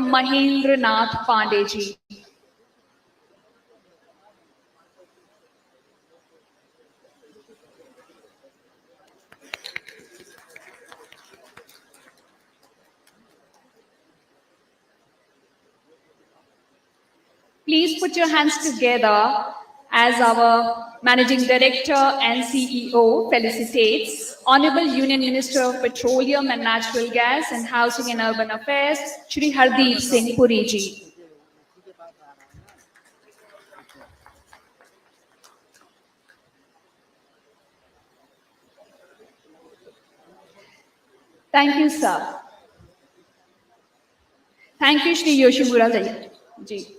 Mahendra Nath Pandey ji. Please put your hands together as our Managing Director and CEO felicitates Honorable Union Minister of Petroleum and Natural Gas and Housing and Urban Affairs, Shri Hardeep Singh Puri ji. Thank you, sir. Thank you, Shri Yoshimura ji.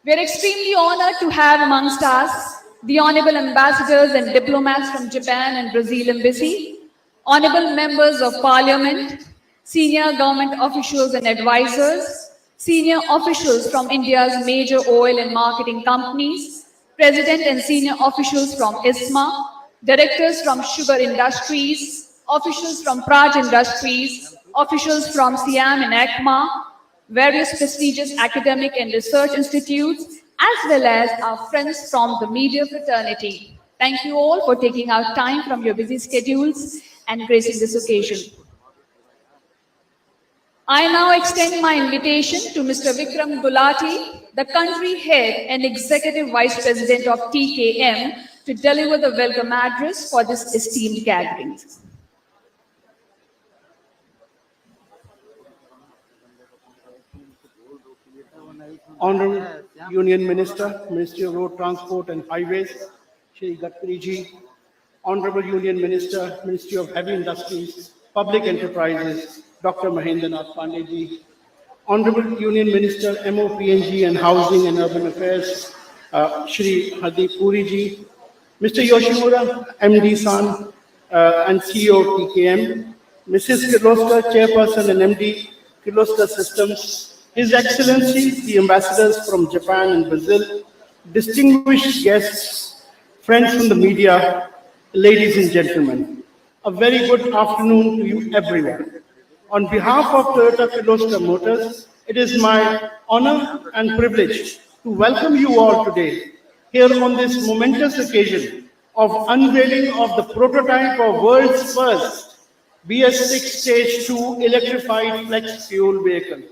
We are extremely honored to have amongst us the Honorable Ambassadors and diplomats from Japan and Brazil Embassy, Honorable Members of Parliament, senior government officials and advisors, senior officials from India's major oil and marketing companies, President and senior officials from ISMA, directors from sugar industries, officials from Praj Industries, officials from Siam and ECMA, various prestigious academic and research institutes, as well as our friends from the media fraternity. Thank you all for taking out time from your busy schedules and gracing this occasion. I now extend my invitation to Mr. Vikram Gulati, the country head and executive vice president of TKM, to deliver the welcome address for this esteemed gathering. Honorable Union Minister, Ministry of Road Transport and Highways, Shri Gadkari ji, Honorable Union Minister, Ministry of Heavy Industries, Public Enterprises, Dr. Mahendra Nath Pandey ji, Honorable Union Minister, MOPNG and Housing and Urban Affairs, Shri Hardeep Puri ji, Mr. Yoshimura, MD San and CEO of TKM, Mrs. Kirloskar, Chairperson and MD, Kirloskar Systems, His Excellency, the ambassadors from Japan and Brazil, distinguished guests, friends from the media, ladies and gentlemen, a very good afternoon to you everyone. On behalf of Toyota Kirloskar Motors, it is my honor and privilege to welcome you all today here on this momentous occasion of unveiling of the prototype of world's first BS6 Stage 2 electrified flex fuel vehicle.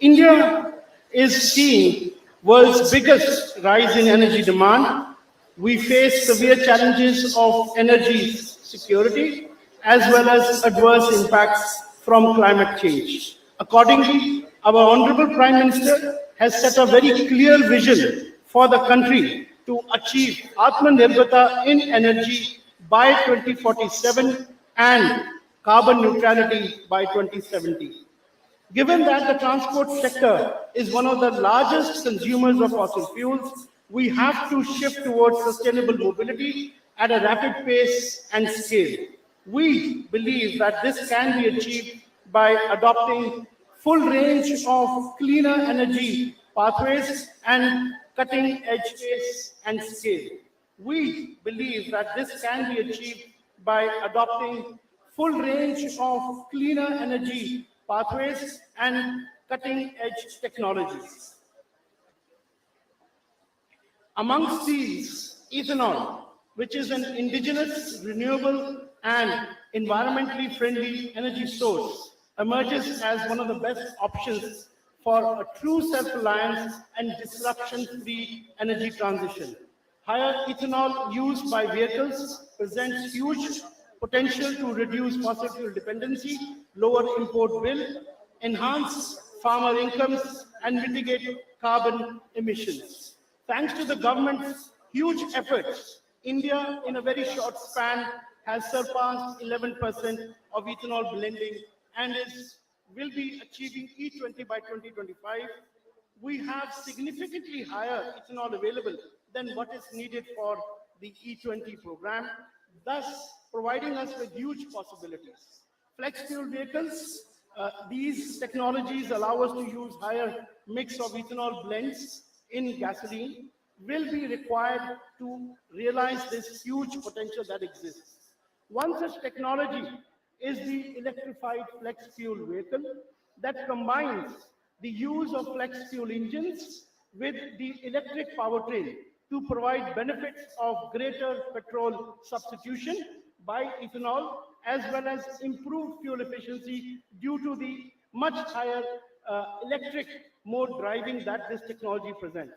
India is seeing world's biggest rise in energy demand. We face severe challenges of energy security as well as adverse impacts from climate change. Accordingly, our Honorable Prime Minister has set a very clear vision for the country to achieve Atmanirbharta in energy by 2047 and carbon neutrality by 2070. Given that the transport sector is one of the largest consumers of fossil fuels, we have to shift towards sustainable mobility at a rapid pace and scale. We believe that this can be achieved by adopting full range of cleaner energy pathways and cutting-edge pace and scale. We believe that this can be achieved by adopting full range of cleaner energy pathways and cutting-edge technologies. Amongst these, ethanol, which is an indigenous, renewable, and environmentally friendly energy source, emerges as one of the best options for a true self-reliance and disruption-free energy transition. Higher ethanol use by vehicles presents huge potential to reduce fossil fuel dependency, lower import bill, enhance farmer incomes, and mitigate carbon emissions. Thanks to the government's huge efforts, India, in a very short span, has surpassed 11% of ethanol blending and will be achieving E20 by 2025. We have significantly higher ethanol available than what is needed for the E20 program, thus providing us with huge possibilities. Flex fuel vehicles, these technologies allow us to use higher mix of ethanol blends in gasoline, will be required to realize this huge potential that exists. One such technology is the electrified flex fuel vehicle. that combines the use of flex fuel engines with the electric powertrain to provide benefits of greater petrol substitution by ethanol, as well as improved fuel efficiency due to the much higher electric mode driving that this technology presents.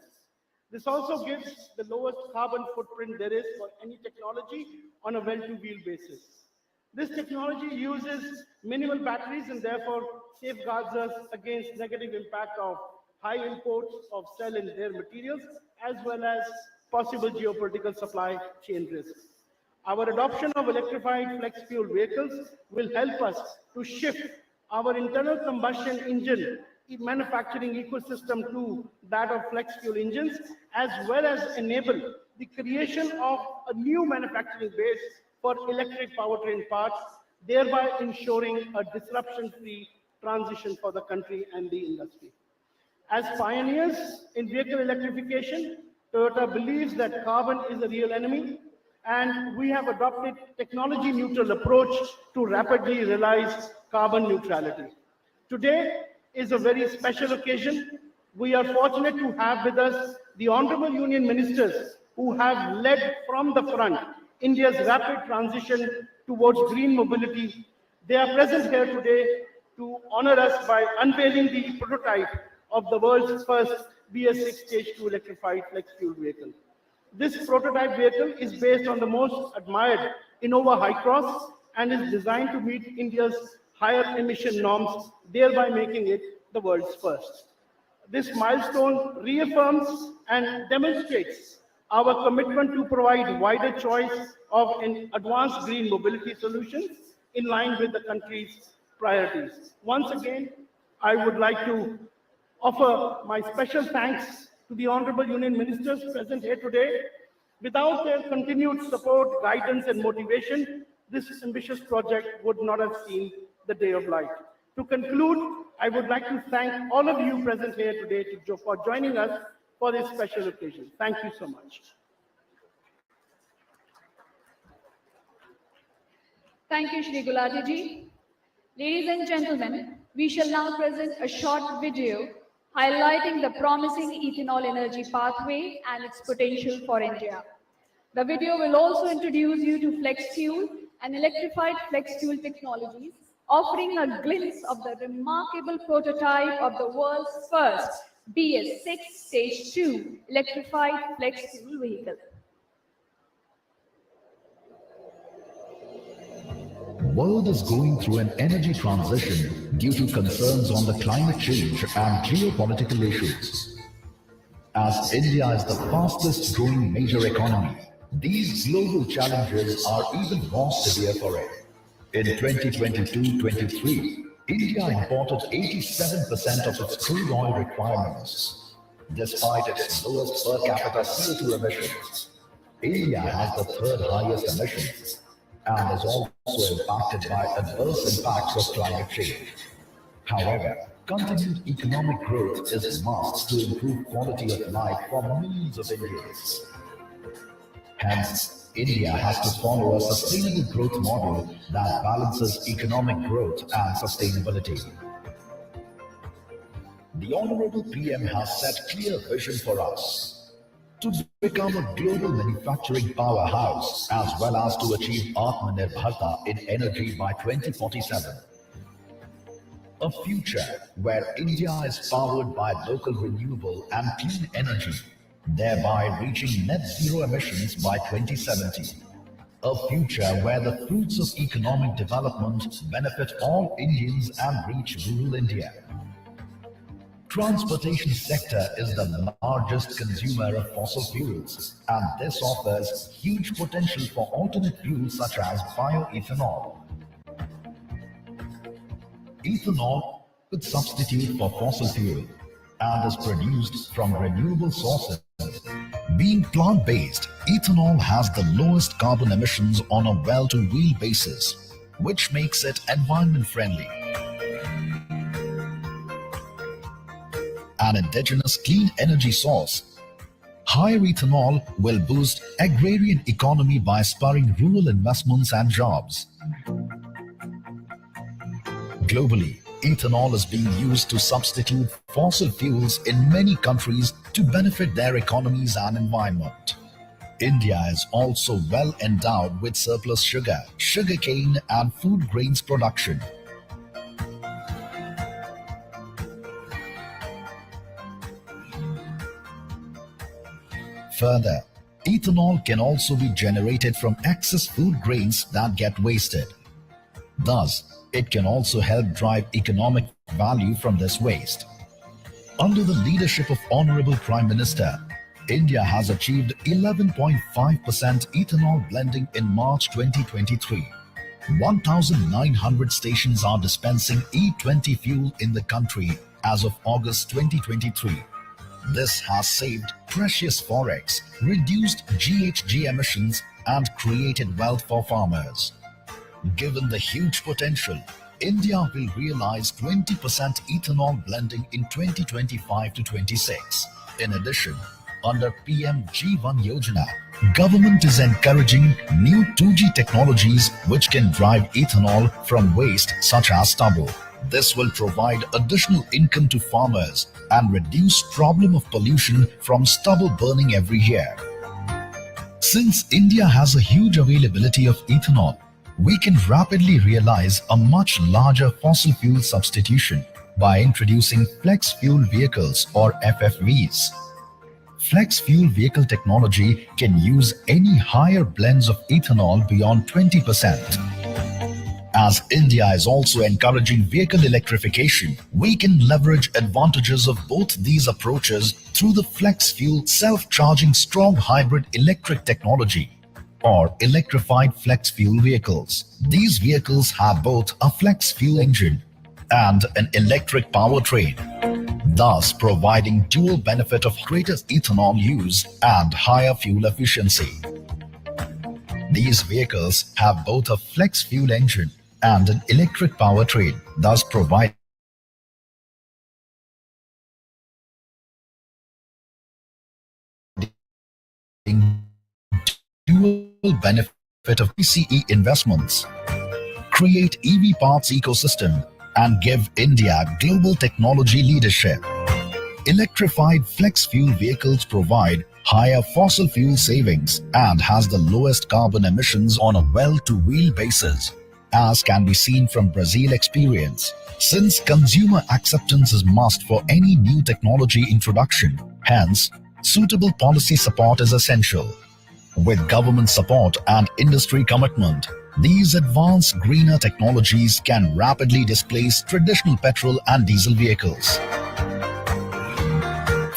This also gives the lowest carbon footprint there is for any technology on a well-to-wheel basis. This technology uses minimal batteries and therefore safeguards us against negative impact of high imports of cell and their materials, as well as possible geopolitical supply chain risks. Our adoption of electrified flex fuel vehicles will help us to shift our internal combustion engine manufacturing ecosystem to that of flex fuel engines, as well as enable the creation of a new manufacturing base for electric powertrain parts, thereby ensuring a disruption-free transition for the country and the industry. As pioneers in vehicle electrification, Toyota believes that carbon is a real enemy, and we have adopted technology-neutral approach to rapidly realize carbon neutrality. Today is a very special occasion. We are fortunate to have with us the Honorable Union Ministers who have led from the front India's rapid transition towards green mobility. They are present here today to honor us by unveiling the prototype of the world's first BS6 Stage 2 electrified flex fuel vehicle. This prototype vehicle is based on the most admired Innova Hycross and is designed to meet India's higher emission norms, thereby making it the world's first. This milestone reaffirms and demonstrates our commitment to provide wider choice of advanced green mobility solutions in line with the country's priorities. Once again, I would like to offer my special thanks to the Honorable Union Ministers present here today. Without their continued support, guidance, and motivation, this ambitious project would not have seen the day of light. To conclude, I would like to thank all of you present here today for joining us for this special occasion. Thank you so much. Thank you, Shri Gulati ji. Ladies and gentlemen, we shall now present a short video highlighting the promising ethanol energy pathway and its potential for India. The video will also introduce you to flex fuel and electrified flex fuel technologies, offering a glimpse of the remarkable prototype of the world's first BS6 Stage 2 electrified flex fuel vehicle. World is going through an energy transition due to concerns on the climate change and geopolitical issues. As India is the fastest growing major economy, these global challenges are even more severe for it. In 2022-23, India imported 87% of its crude oil requirements. Despite its lowest per capita CO2 emissions, India has the third highest emissions and is also impacted by adverse impacts of climate change. However, continued economic growth is must to improve quality of life for millions of Indians. Hence, India has to follow a sustainable growth model that balances economic growth and sustainability. The Honorable PM has set clear vision for us to become a global manufacturing powerhouse as well as to achieve Atmanirbharta in energy by 2047. A future where India is powered by local renewable and clean energy, thereby reaching net zero emissions by 2070. A future where the fruits of economic development benefit all Indians and reach rural India. Transportation sector is the largest consumer of fossil fuels, and this offers huge potential for alternate fuels such as bioethanol. Ethanol could substitute for fossil fuel and is produced from renewable sources. Being plant-based, ethanol has the lowest carbon emissions on a well-to-wheel basis, which makes it environment-friendly. An indigenous clean energy source, higher ethanol will boost agrarian economy by spurring rural investments and jobs. Globally, Ethanol is being used to substitute fossil fuels in many countries to benefit their economies and environment. India is also well endowed with surplus sugar, sugarcane and food grains production. Further, ethanol can also be generated from excess food grains that get wasted. Thus, it can also help drive economic value from this waste. Under the leadership of Honorable Prime Minister, India has achieved 11.5% ethanol blending in March 2023. 1,900 stations are dispensing E20 fuel in the country as of August 2023. This has saved precious forex, reduced GHG emissions, and created wealth for farmers. Given the huge potential, India will realize 20% ethanol blending in 2025 to 26. In addition, under PM G1 Yojana, government is encouraging new 2G technologies which can drive ethanol from waste such as stubble. This will provide additional income to farmers and reduce problem of pollution from stubble burning every year. Since India has a huge availability of ethanol, we can rapidly realize a much larger fossil fuel substitution by introducing flex fuel vehicles or FFVs. Flex fuel vehicle technology can use any higher blends of ethanol beyond 20%. As India is also encouraging vehicle electrification, we can leverage advantages of both these approaches through the flex fuel self-charging strong hybrid electric technology or electrified flex fuel vehicles. These vehicles have both a flex fuel engine and an electric powertrain, thus providing dual benefit of greater ethanol use and higher fuel efficiency. These vehicles have both a flex fuel engine and an electric powertrain, thus providing dual benefit of PCE investments, create EV parts ecosystem, and give India global technology leadership. Electrified flex fuel vehicles provide higher fossil fuel savings and has the lowest carbon emissions on a well-to-wheel basis, as can be seen from Brazil experience. Since consumer acceptance is must for any new technology introduction, hence, suitable policy support is essential. With government support and industry commitment, these advanced greener technologies can rapidly displace traditional petrol and diesel vehicles.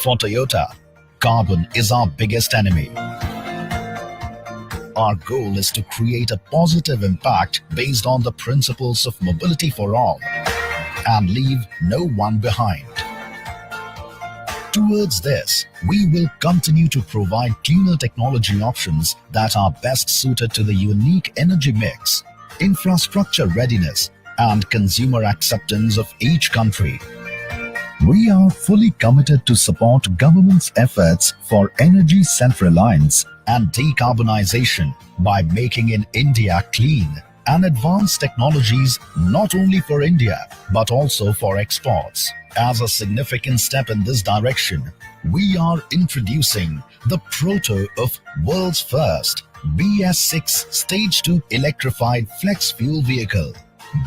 For Toyota, carbon is our biggest enemy. Our goal is to create a positive impact based on the principles of mobility for all and leave no one behind. Towards this, we will continue to provide cleaner technology options that are best suited to the unique energy mix, infrastructure readiness, and consumer acceptance of each country. We are fully committed to support government's efforts for energy self-reliance and decarbonization by making in India clean and advanced technologies not only for India but also for exports. As a significant step in this direction, we are introducing the proto of world's first BS6 Stage 2 electrified flex fuel vehicle.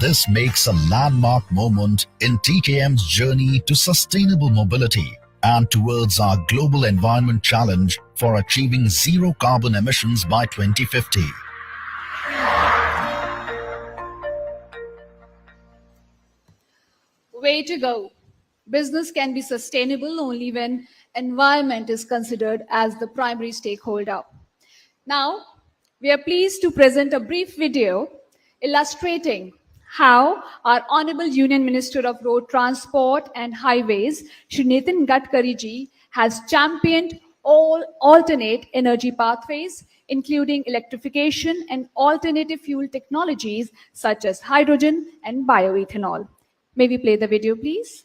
This makes a landmark moment in TKM's journey to sustainable mobility and towards our global environment challenge for achieving zero carbon emissions by 2050. Way to go. Business can be sustainable only when environment is considered as the primary stakeholder. Now, we are pleased to present a brief video illustrating how our Honorable Union Minister of Road Transport and Highways, Shri Nitin Gadkari ji, has championed all alternate energy pathways, including electrification and alternative fuel technologies such as hydrogen and bioethanol. May we play the video, please?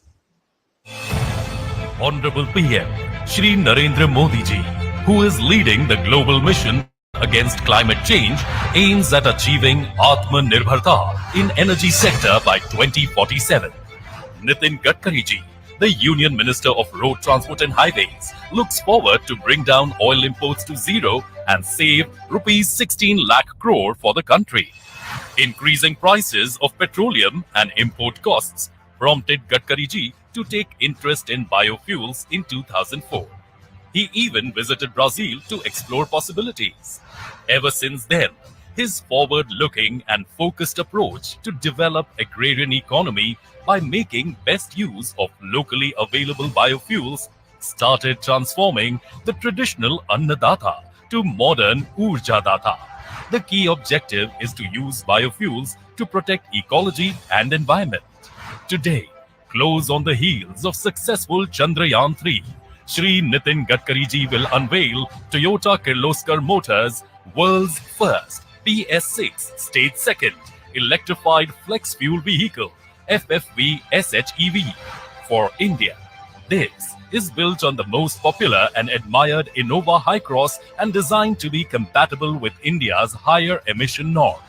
Honorable PM Shri Narendra Modi ji, who is leading the global mission against climate change, aims at achieving Atmanirbharta in energy sector by 2047. Nitin Gadkari ji, the Union Minister of Road Transport and Highways, looks forward to bring down oil imports to zero and save rupees 16 lakh crore for the country. Increasing prices of petroleum and import costs prompted Gadkari ji to take interest in biofuels in 2004. He even visited Brazil to explore possibilities. Ever since then, his forward-looking and focused approach to develop agrarian economy by making best use of locally available biofuels started transforming the traditional Annadata to modern Urjadata. The key objective is to use biofuels to protect ecology and environment. Today, close on the heels of successful Chandrayaan-3, Shri Nitin Gadkari ji will unveil Toyota Kirloskar Motors' world's first PS6 Stage 2nd electrified flex fuel vehicle FFV SHEV for India. This is built on the most popular and admired Innova Hycross and designed to be compatible with India's higher emission norms.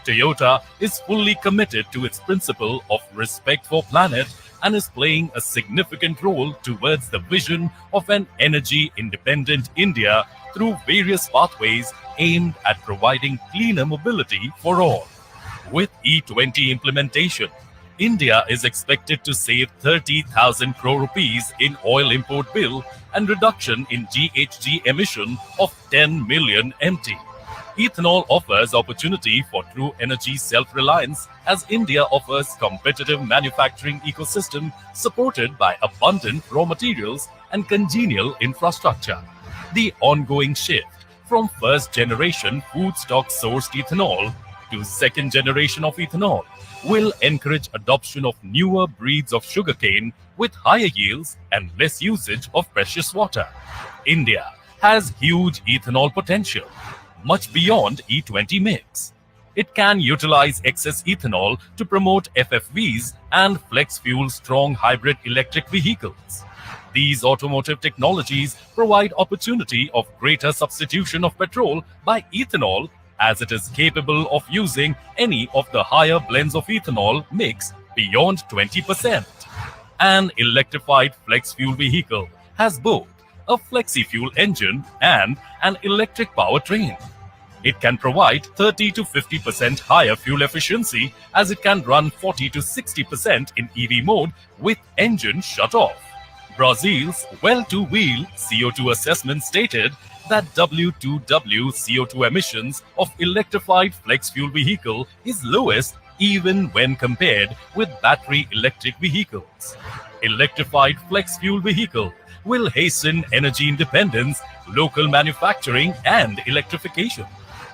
Toyota is fully committed to its principle of respect for planet and is playing a significant role towards the vision of an energy-independent India through various pathways aimed at providing cleaner mobility for all. With E20 implementation, India is expected to save 30,000 crore rupees in oil import bill and reduction in GHG emission of 10 million MT. Ethanol offers opportunity for true energy self-reliance as India offers competitive manufacturing ecosystem supported by abundant raw materials and congenial infrastructure. The ongoing shift from first-generation food stock sourced ethanol to second generation of ethanol will encourage adoption of newer breeds of sugarcane with higher yields and less usage of precious water. India has huge ethanol potential, much beyond E20 mix. It can utilize excess ethanol to promote FFVs and flex fuel strong hybrid electric vehicles. These automotive technologies provide opportunity of greater substitution of petrol by ethanol as it is capable of using any of the higher blends of ethanol mix beyond 20%. An electrified flex fuel vehicle has both a flexi-fuel engine and an electric powertrain. It can provide 30 to 50% higher fuel efficiency as it can run 40 to 60% in EV mode with engine shut off. Brazil's well-to-wheel CO2 assessment stated that W2W CO2 emissions of electrified flex fuel vehicle is lowest even when compared with battery electric vehicles. Electrified flex fuel vehicle will hasten energy independence, local manufacturing and electrification.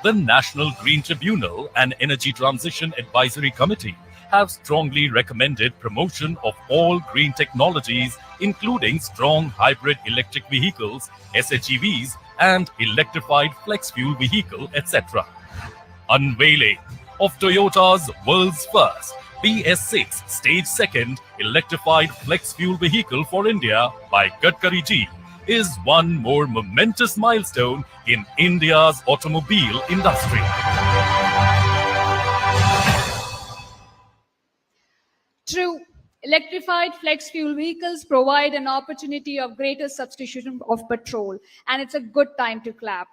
The National Green Tribunal and Energy Transition Advisory Committee have strongly recommended promotion of all green technologies, including strong hybrid electric vehicles, SHEVs, and electrified flex fuel vehicle, etc. Unveiling of Toyota's world's first PS6 Stage 2nd electrified flex fuel vehicle for India by Gadkari ji is one more momentous milestone in India's automobile industry. True, electrified flex fuel vehicles provide an opportunity of greater substitution of petrol, and it's a good time to clap.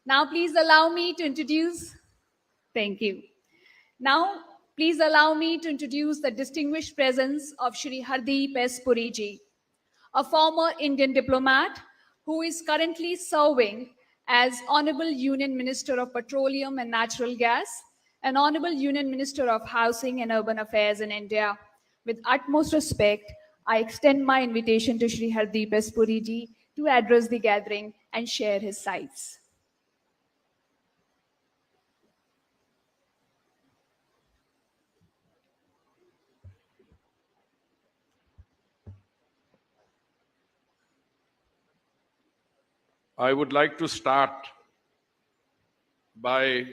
Now, please allow me to introduce, thank you. Now, please allow me to introduce the distinguished presence of Shri Hardeep S. Puri ji, a former Indian diplomat who is currently serving as Honorable Union Minister of Petroleum and Natural Gas and Honorable Union Minister of Housing and Urban Affairs in India. With utmost respect, I extend my invitation to Shri Hardeep S. Puri ji to address the gathering and share his sights. I would like to start by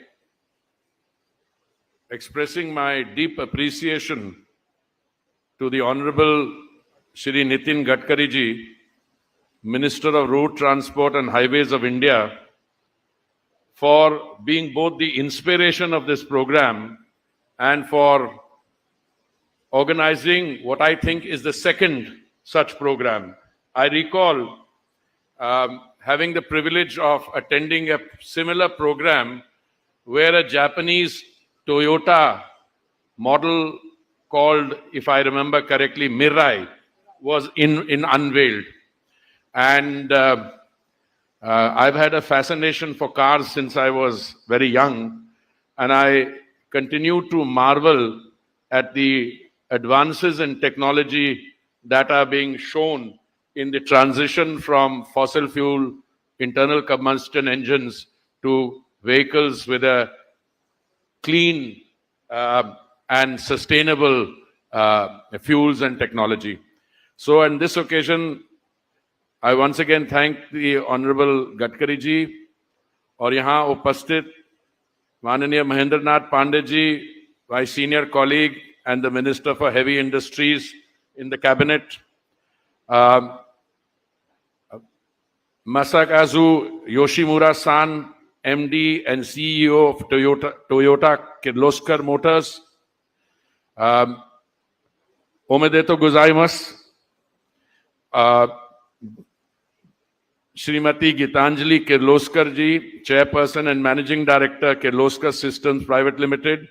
expressing my deep appreciation to the Honorable Shri Nitin Gadkari ji, Minister of Road Transport and Highways of India, for being both the inspiration of this program and for organizing what I think is the second such program. I recall having the privilege of attending a similar program where a Japanese Toyota model called, if I remember correctly, Mirai was in unveiled. And I've had a fascination for cars since I was very young, and I continue to marvel at the advances in technology that are being shown in the transition from fossil fuel internal combustion engines to vehicles with a clean and sustainable fuels and technology. So on this occasion, I once again thank the Honorable Gadkari ji और यहाँ उपस्थित माननीय Mahendra Nath Pandey ji, my senior colleague and the Minister for Heavy Industries in the cabinet, Masakazu Yoshimura-san, MD and CEO of Toyota Kirloskar Motors, Omedeto gozaimasu, Srimati Gitanjali Kirloskar ji, Chairperson and Managing Director, Kirloskar Systems Private Limited,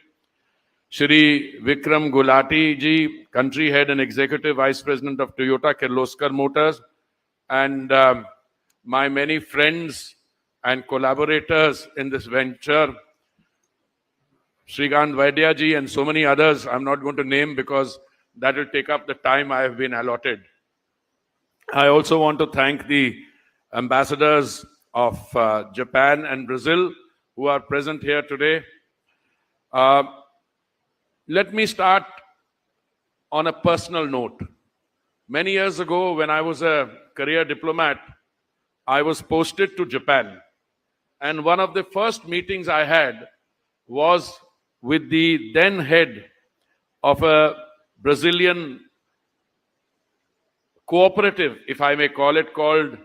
Shri Vikram Gulati ji, Country Head and Executive Vice President of Toyota Kirloskar Motors, and my many friends and collaborators in this venture, Srikant Vaidya ji and so many others I'm not going to name because that will take up the time I have been allotted. I also want to thank the ambassadors of Japan and Brazil who are present here today. Let me start on a personal note. Many years ago, when I was a career diplomat, I was posted to Japan. And one of the first meetings I had was with the then head of a Brazilian cooperative, if I may call it, called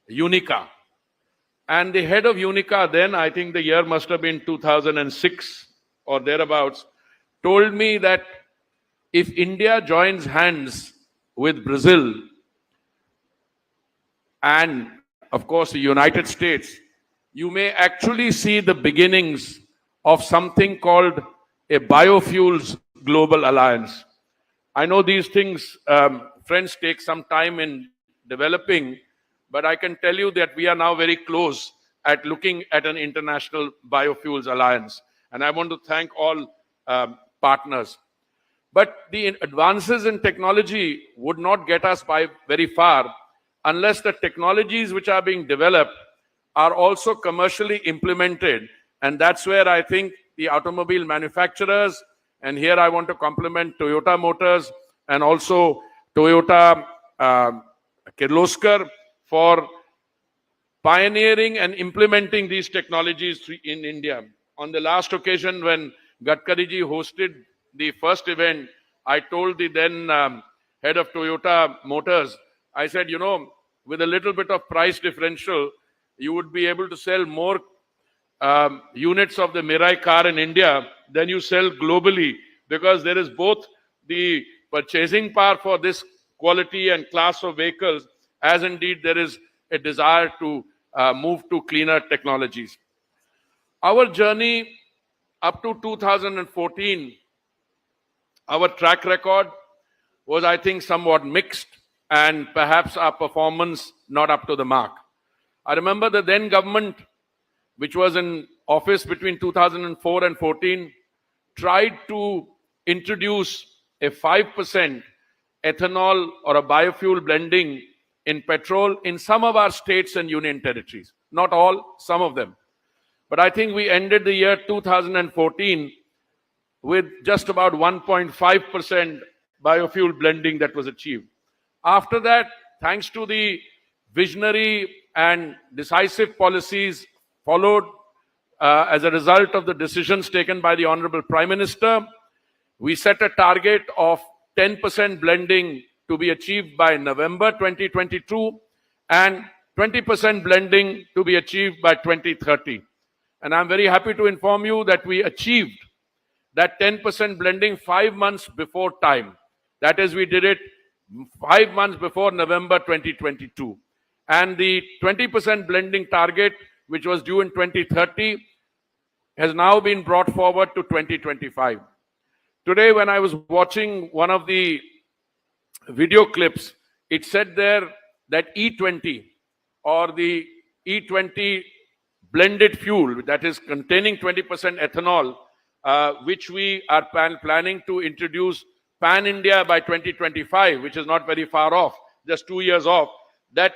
Unica. And the head of Unica then, I think the year must have been 2006 or thereabouts, told me that if India joins hands with Brazil and, of course, the United States, you may actually see the beginnings of something called a biofuels global alliance. I know these things, friends, take some time in developing, but I can tell you that we are now very close at looking at an international biofuels alliance. And I want to thank all partners. But the advances in technology would not get us by very far unless the technologies which are being developed are also commercially implemented. And that's where I think the automobile manufacturers, and here I want to compliment Toyota Motors and also Toyota Kirloskar for pioneering and implementing these technologies in India. On the last occasion when Gadkari ji hosted the first event, I told the then head of Toyota Motors, I said, you know, with a little bit of price differential, you would be able to sell more units of the Mirai car in India than you sell globally, because there is both the purchasing power for this quality and class of vehicles, as indeed there is a desire to move to cleaner technologies. Our journey up to 2014, our track record was, I think, somewhat mixed, and perhaps our performance not up to the mark. I remember the then government, which was in office between 2004 and 14, tried to introduce a 5% ethanol or a biofuel blending in petrol in some of our states and union territories. Not all, some of them. But I think we ended the year 2014 with just about 1.5% biofuel blending that was achieved. After that, thanks to the visionary and decisive policies followed as a result of the decisions taken by the Honorable Prime Minister, we set a target of 10% blending to be achieved by November 2022 and 20% blending to be achieved by 2030. And I'm very happy to inform you that we achieved that 10% blending 5 months before time. That is, we did it 5 months before November 2022. And the 20% blending target, which was due in 2030, has now been brought forward to 2025. Today, when I was watching one of the video clips, it said there that E20 or the E20 blended fuel that is containing 20% ethanol, which we are planning to introduce pan-India by 2025, which is not very far off, just 2 years off, that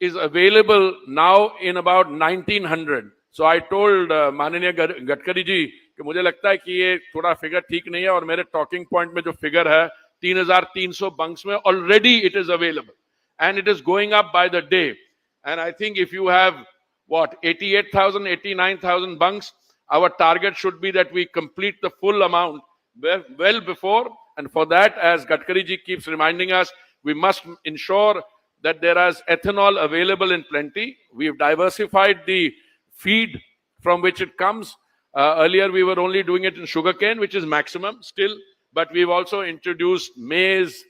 is available now in about 1900. So I told माननीय गडकरी जी कि मुझे लगता है कि ये थोड़ा figure ठीक नहीं है और मेरे टॉकिंग पॉइंट में जो फिगर है 3,300 bunks में already it is available and it is going up by the day. And I think if you have what 88,000, 89,000 bunks, our target should be that we complete the full amount well before. And for that, as Gadkari ji keeps reminding us, we must ensure that there is ethanol available in plenty. We've diversified the feed from which it comes. Earlier, we were only doing it in sugarcane, which is maximum still, but we've also introduced maize,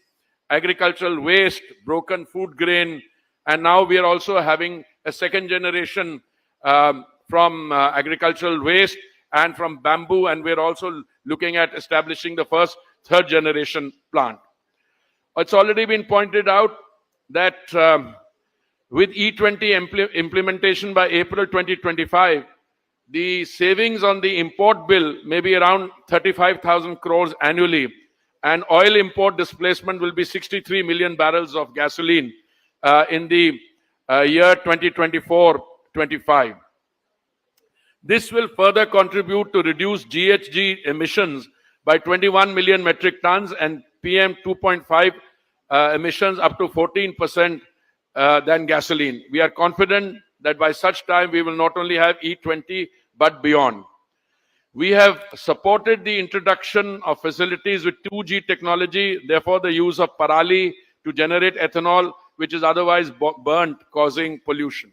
agricultural waste, broken food grain, and now we are also having a second generation from agricultural waste and from bamboo, and we're also looking at establishing the first third generation plant. It's already been pointed out that with E20 implementation by April 2025, the savings on the import bill may be around 35,000 crores annually, and oil import displacement will be 63 million barrels of gasoline in the year 2024-25. This will further contribute to reduce GHG emissions by 21 million metric tons and PM 2.5 emissions up to 14% than gasoline. We are confident that by such time we will not only have E20 but beyond. We have supported the introduction of facilities with 2G technology, therefore the use of parali to generate ethanol, which is otherwise burnt, causing pollution.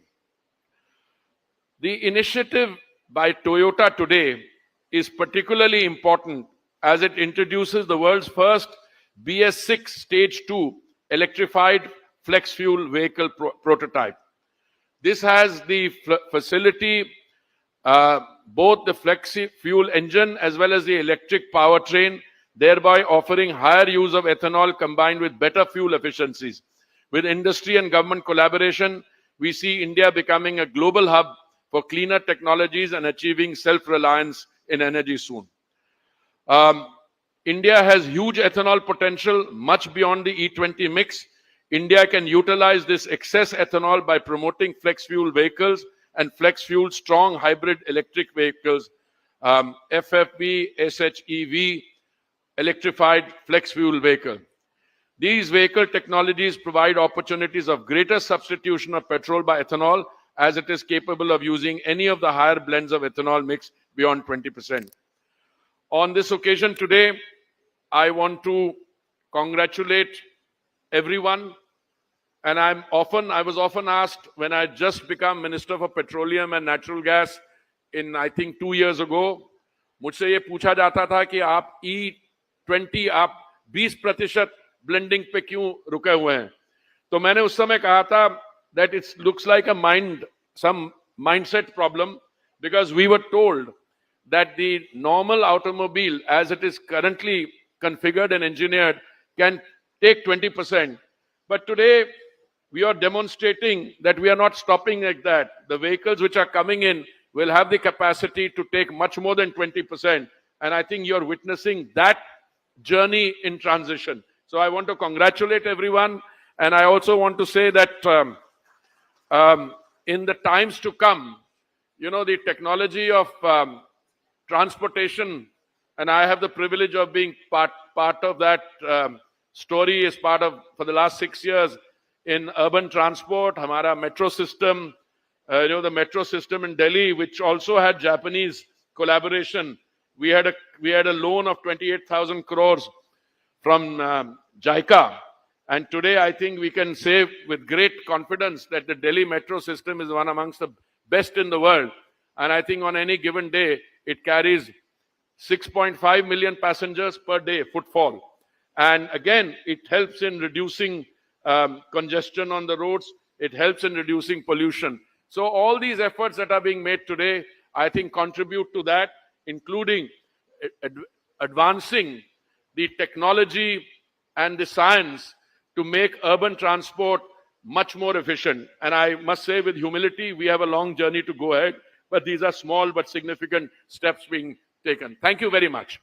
The initiative by Toyota today is particularly important as it introduces the world's first BS6 Stage 2 electrified flex fuel vehicle prototype. This has the facility, both the flex fuel engine as well as the electric powertrain, thereby offering higher use of ethanol combined with better fuel efficiencies. With industry and government collaboration, we see India becoming a global hub for cleaner technologies and achieving self-reliance in energy soon. India has huge ethanol potential, much beyond the E20 mix. India can utilize this excess ethanol by promoting flex fuel vehicles and flex fuel strong hybrid electric vehicles, FFB, SHEV, electrified flex fuel vehicle. These vehicle technologies provide opportunities of greater substitution of petrol by ethanol, as it is capable of using any of the higher blends of ethanol mix beyond 20%. On this occasion today, I want to congratulate everyone. And I was often asked when I just become Minister for Petroleum and Natural Gas in, I think, 2 years ago, मुझसे ये पूछा जाता था कि आप E20 आप 20% blending पे क्यों रुके हुए हैं? तो मैंने उस समय कहा था that it looks like some mindset problem, because we were told that the normal automobile, as it is currently configured and engineered, can take 20%. But today, we are demonstrating that we are not stopping like that. The vehicles which are coming in will have the capacity to take much more than 20%. And I think you're witnessing that journey in transition. So I want to congratulate everyone. And I also want to say that in the times to come, you know, the technology of transportation, and I have the privilege of being part of that story as part of, for the last 6 years, in urban transport, Hamara metro system, the metro system in Delhi, which also had Japanese collaboration. We had a loan of 28,000 crores from JICA. And today, I think we can say with great confidence that the Delhi metro system is one amongst the best in the world. And I think on any given day, it carries 6.5 million passengers per day footfall. And again, it helps in reducing congestion on the roads. It helps in reducing pollution. So all these efforts that are being made today, I think contribute to that, including advancing the technology and the science to make urban transport much more efficient. And I must say with humility, we have a long journey to go ahead, but these are small but significant steps being taken. Thank you very much.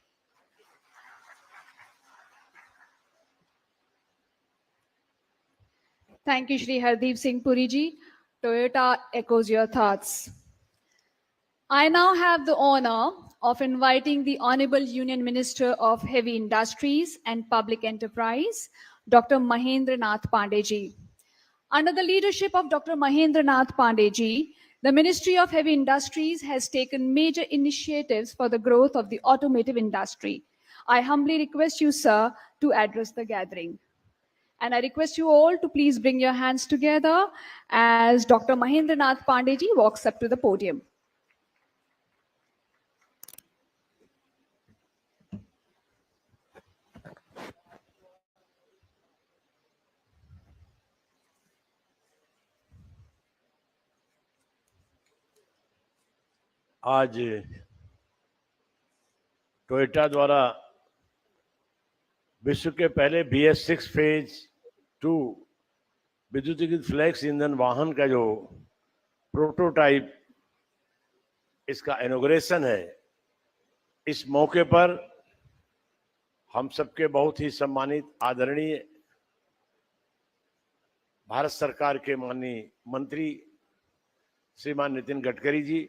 Thank you, Shri Hardeep Singh Puri ji. Toyota echoes your thoughts. I now have the honor of inviting the Honorable Union Minister of Heavy Industries and Public Enterprise, Dr. Mahendra Nath Pandey ji. Under the leadership of Dr. Mahendra Nath Pandey ji, the Ministry of Heavy Industries has taken major initiatives for the growth of the automotive industry. I humbly request you, sir, to address the gathering. And I request you all to please bring your hands together as Dr. Mahendra Nath Pandey ji walks up to the podium. आज Toyota द्वारा विश्व के पहले BS6 phase 2 विद्युतीकृत flex ईंधन वाहन का जो prototype इसका इनॉग्रेशन है, इस मौके पर हम सबके बहुत ही सम्मानित आदरणीय भारत सरकार के माननीय मंत्री श्रीमान नितिन गडकरी जी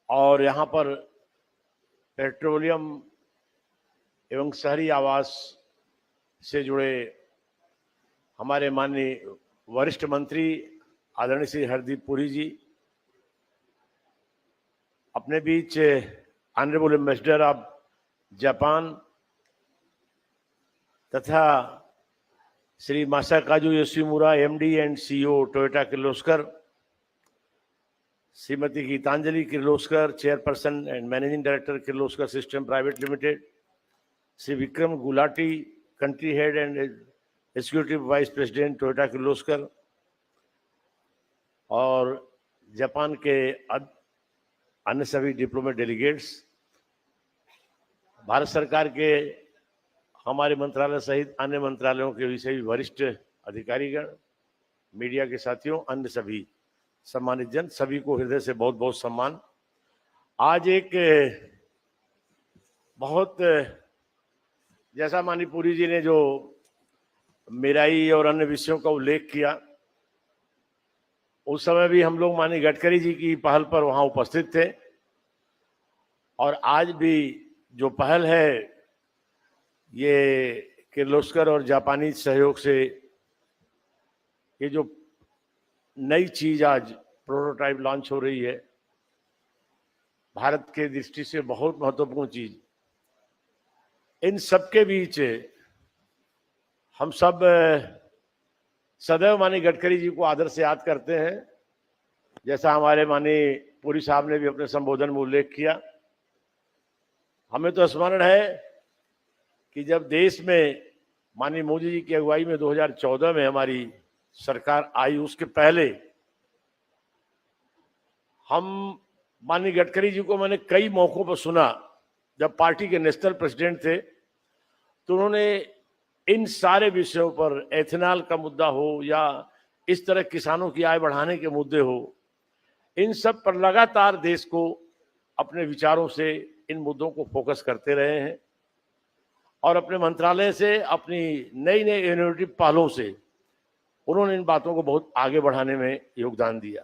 और यहाँ पर पेट्रोलियम एवं शहरी आवास से जुड़े हमारे माननीय वरिष्ठ मंत्री आदरणीय श्री हरदीप पुरी जी, अपने बीच ऑनरेबल एम्बेसडर ऑफ जापान तथा श्री मासाकाजु योशिमुरा MD एंड CEO Toyota Kirloskar, Shrimati Geetanjali Kirloskar, chairperson and managing director Kirloskar system private limited, Shri Vikram Gulati, country head and executive vice president Toyota Kirloskar, और जापान के अन्य सभी डिप्लोमेट डेलीगेट्स, भारत सरकार के हमारे मंत्रालय सहित अन्य मंत्रालयों के भी सभी वरिष्ठ अधिकारीगण, मीडिया के साथियों, अन्य सभी सम्मानित जन, सभी को हृदय से बहुत बहुत सम्मान। आज एक बहुत, जैसा माननीय पुरी जी ने जो मेराई और अन्य विषयों का उल्लेख किया, उस समय भी हम लोग माननीय गडकरी जी की पहल पर वहां उपस्थित थे, और आज भी जो पहल है ये किर्लोस्कर और जापानी सहयोग से ये जो नई चीज आज प्रोटोटाइप लॉन्च हो रही है, भारत के दृष्टि से बहुत महत्वपूर्ण चीज। इन सबके बीच हम सब सदैव माननीय गडकरी जी को आदर से याद करते हैं, जैसा हमारे माननीय पुरी साहब ने भी अपने संबोधन में उल्लेख किया। हमें तो स्मरण है कि जब देश में माननीय मोदी जी की अगुवाई में 2014 में हमारी सरकार आई, उसके पहले हम माननीय गडकरी जी को मैंने कई मौकों पर सुना। जब पार्टी के नेशनल प्रेसिडेंट थे तो उन्होंने इन सारे विषयों पर, एथेनॉल का मुद्दा हो या इस तरह किसानों की आय बढ़ाने के मुद्दे हो, इन सब पर लगातार देश को अपने विचारों से इन मुद्दों को फोकस करते रहे हैं, और अपने मंत्रालय से, अपनी नई नई इनोवेटिव पहलों से उन्होंने इन बातों को बहुत आगे बढ़ाने में योगदान दिया।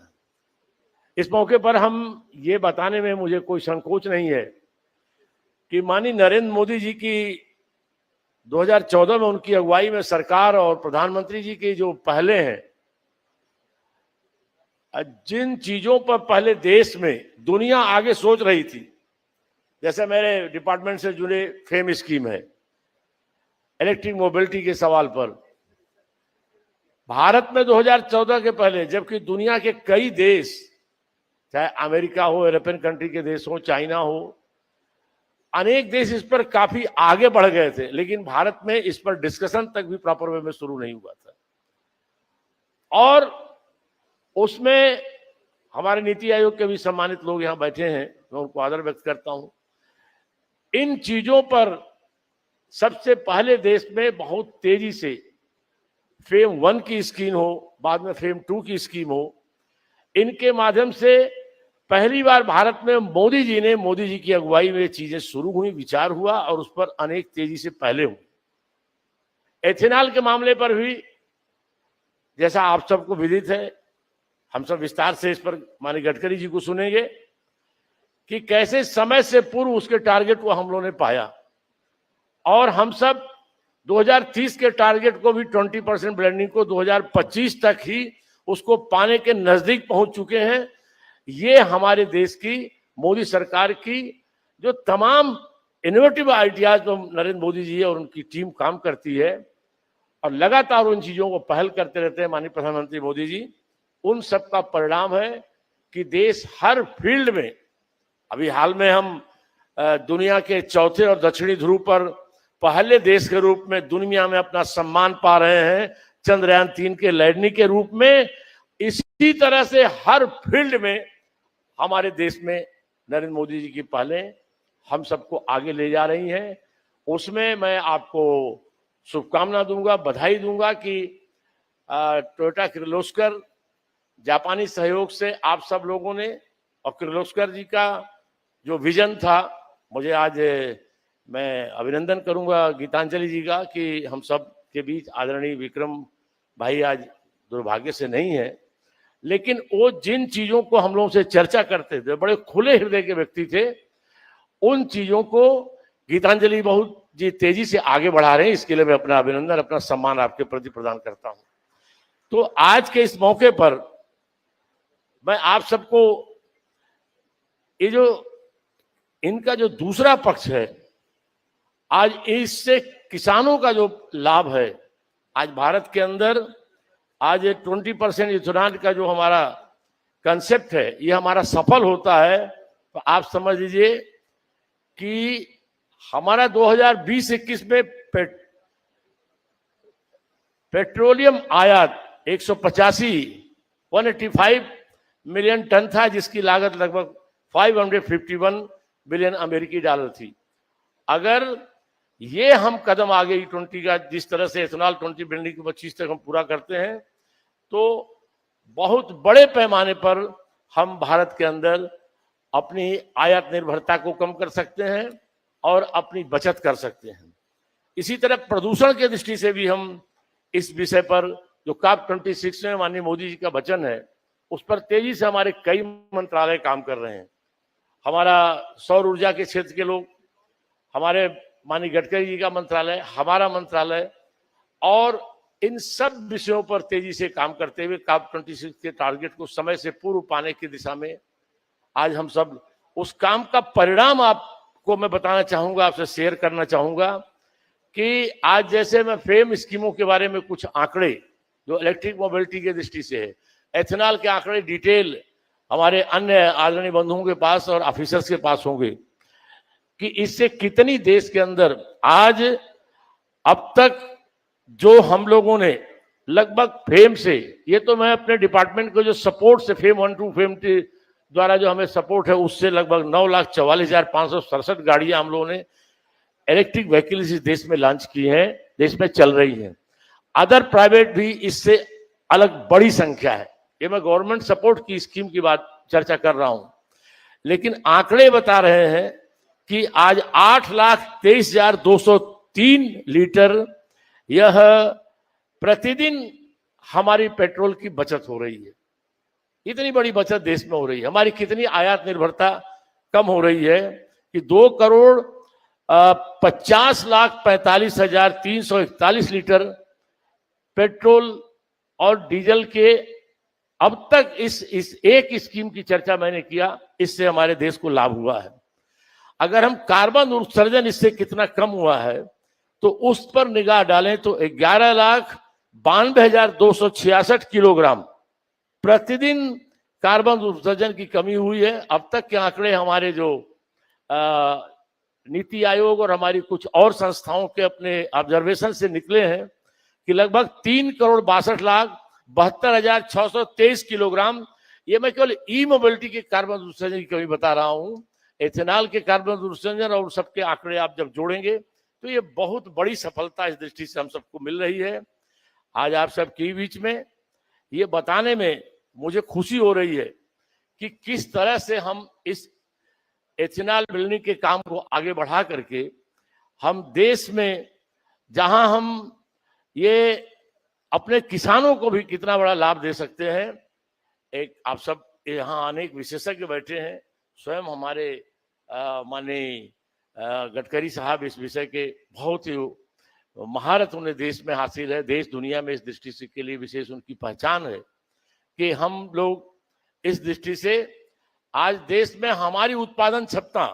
इस मौके पर हम ये बताने में मुझे कोई संकोच नहीं है कि माननीय नरेंद्र मोदी जी की 2014 में उनकी अगुवाई में सरकार और प्रधानमंत्री जी की जो पहले हैं, जिन चीजों पर पहले देश में दुनिया आगे सोच रही थी, जैसे मेरे डिपार्टमेंट से जुड़े फेम स्कीम है, इलेक्ट्रिक मोबिलिटी के सवाल पर, भारत में 2014 के पहले, जबकि दुनिया के कई देश, चाहे अमेरिका हो, यूरोपियन कंट्री के देश हो, चाइना हो, अनेक देश इस पर काफी आगे बढ़ गए थे, लेकिन भारत में इस पर डिस्कशन तक भी प्रॉपर वे में शुरू नहीं हुआ था। और उसमें हमारे नीति आयोग के भी सम्मानित लोग यहां बैठे हैं, मैं उनको आदर व्यक्त करता हूं। इन चीजों पर सबसे पहले देश में बहुत तेजी से फेम 1 की स्कीम हो, बाद में फेम 2 की स्कीम हो, इनके माध्यम से पहली बार भारत में मोदी जी की अगुवाई में चीजें शुरू हुई, विचार हुआ और उस पर अनेक तेजी से पहले हुए। एथेनॉल के मामले पर भी जैसा आप सबको विदित है, हम सब विस्तार से इस पर माननीय गडकरी जी को सुनेंगे कि कैसे समय से पूर्व उसके टारगेट को हम लोगों ने पाया और हम सब 2030 के टारगेट को भी 20% ब्लेंडिंग को 2025 तक ही उसको पाने के नजदीक पहुंच चुके हैं। ये हमारे देश की मोदी सरकार की जो तमाम इनोवेटिव आइडियाज पर नरेंद्र मोदी जी और उनकी टीम काम करती है और लगातार उन चीजों को पहल करते रहते हैं माननीय प्रधानमंत्री मोदी जी, उन सब का परिणाम है कि देश हर फील्ड में, अभी हाल में हम दुनिया के चौथे और दक्षिणी ध्रुव पर पहले देश के रूप में दुनिया में अपना सम्मान पा रहे हैं, चंद्रयान 3 के लैंडिंग के रूप में। इसी तरह से हर फील्ड में हमारे देश में नरेंद्र मोदी जी की पहलें हम सबको आगे ले जा रही हैं। उसमें मैं आपको शुभकामना दूंगा, बधाई दूंगा कि टोयोटा किर्लोस्कर जापानी सहयोग से आप सब लोगों ने, और किर्लोस्कर जी का जो विजन था, मुझे आज मैं अभिनंदन करूंगा गीतांजलि जी का कि हम सब के बीच आदरणीय विक्रम भाई आज दुर्भाग्य से नहीं है, लेकिन वो जिन चीजों को हम लोगों से चर्चा करते थे, बड़े खुले हृदय के व्यक्ति थे, उन चीजों को गीतांजलि बहुत जी तेजी से आगे बढ़ा रहे हैं। इसके लिए मैं अपना अभिनंदन, अपना सम्मान आपके प्रति प्रदान करता हूं। तो आज के इस मौके पर मैं आप सबको ये जो इनका जो दूसरा पक्ष है, आज इससे किसानों का जो लाभ है, आज भारत के अंदर आज 20% इथेनॉल का जो हमारा कंसेप्ट है, ये हमारा सफल होता है तो आप समझ लीजिए कि हमारा 2020-21 में पेट्रोलियम आयात 185 मिलियन टन था, जिसकी लागत लगभग 551 बिलियन अमेरिकी डॉलर थी। अगर ये हम कदम आगे E20 का जिस तरह से इथेनॉल 20 बिल्डिंग को 25 तक हम पूरा करते हैं, तो बहुत बड़े पैमाने पर हम भारत के अंदर अपनी आयात निर्भरता को कम कर सकते हैं और अपनी बचत कर सकते हैं। इसी तरह प्रदूषण की दृष्टि से भी हम इस विषय पर जो COP 26 में माननीय मोदी जी का वचन है, उस पर तेजी से हमारे कई मंत्रालय काम कर रहे हैं। हमारा सौर ऊर्जा के क्षेत्र के लोग, हमारे माननीय गडकरी जी का मंत्रालय, हमारा मंत्रालय, और इन सब विषयों पर तेजी से काम करते हुए COP 26 के टारगेट को समय से पूर्व पाने की दिशा में आज हम सब उस काम का परिणाम आपको मैं बताना चाहूंगा, आपसे शेयर करना चाहूंगा कि आज जैसे मैं फेम स्कीमों के बारे में कुछ आंकड़े जो इलेक्ट्रिक मोबिलिटी की दृष्टि से है, एथेनॉल के आंकड़े डिटेल हमारे अन्य आदरणीय बंधुओं के पास और ऑफिसर्स के पास होंगे कि इससे कितनी देश के अंदर आज अब तक जो हम लोगों ने लगभग फेम से, ये तो मैं अपने डिपार्टमेंट को जो सपोर्ट से फेम 1 टू फेम 2 द्वारा जो हमें सपोर्ट है, उससे लगभग 9,44,567 गाड़ियां हम लोगों ने इलेक्ट्रिक व्हीकल्स इस देश में लॉन्च की हैं, देश में चल रही हैं। अदर प्राइवेट भी इससे अलग बड़ी संख्या है। ये मैं गवर्नमेंट सपोर्ट की स्कीम की बात चर्चा कर रहा हूं, लेकिन आंकड़े बता रहे हैं कि आज 8,23,203 लीटर यह प्रतिदिन हमारी पेट्रोल की बचत हो रही है। इतनी बड़ी बचत देश में हो रही है। हमारी कितनी आयात निर्भरता कम हो रही है कि 2,50,45,341 लीटर पेट्रोल और डीजल के अब तक इस एक स्कीम की चर्चा मैंने किया, इससे हमारे देश को लाभ हुआ है। अगर हम कार्बन उत्सर्जन इससे कितना कम हुआ है तो उस पर निगाह डालें तो 11,92,266 किलोग्राम प्रतिदिन कार्बन उत्सर्जन की कमी हुई है। अब तक के आंकड़े हमारे जो नीति आयोग और हमारी कुछ और संस्थाओं के अपने ऑब्जर्वेशन से निकले हैं कि लगभग 3,62,72,623 किलोग्राम, ये मैं केवल ई मोबिलिटी के कार्बन उत्सर्जन की कमी बता रहा हूं। एथेनॉल के कार्बन उत्सर्जन और सबके आंकड़े आप जब जोड़ेंगे तो ये बहुत बड़ी सफलता इस दृष्टि से हम सबको मिल रही है। आज आप सबके बीच में ये बताने में मुझे खुशी हो रही है कि किस तरह से हम इस एथेनॉल मिलने के काम को आगे बढ़ा करके हम देश में, जहां हम ये अपने किसानों को भी कितना बड़ा लाभ दे सकते हैं। एक आप सब यहाँ अनेक विशेषज्ञ बैठे हैं, स्वयं हमारे माननीय गडकरी साहब इस विषय के बहुत ही महारत उन्हें देश में हासिल है, देश दुनिया में इस दृष्टि से के लिए विशेष उनकी पहचान है कि हम लोग इस दृष्टि से आज देश में हमारी उत्पादन क्षमता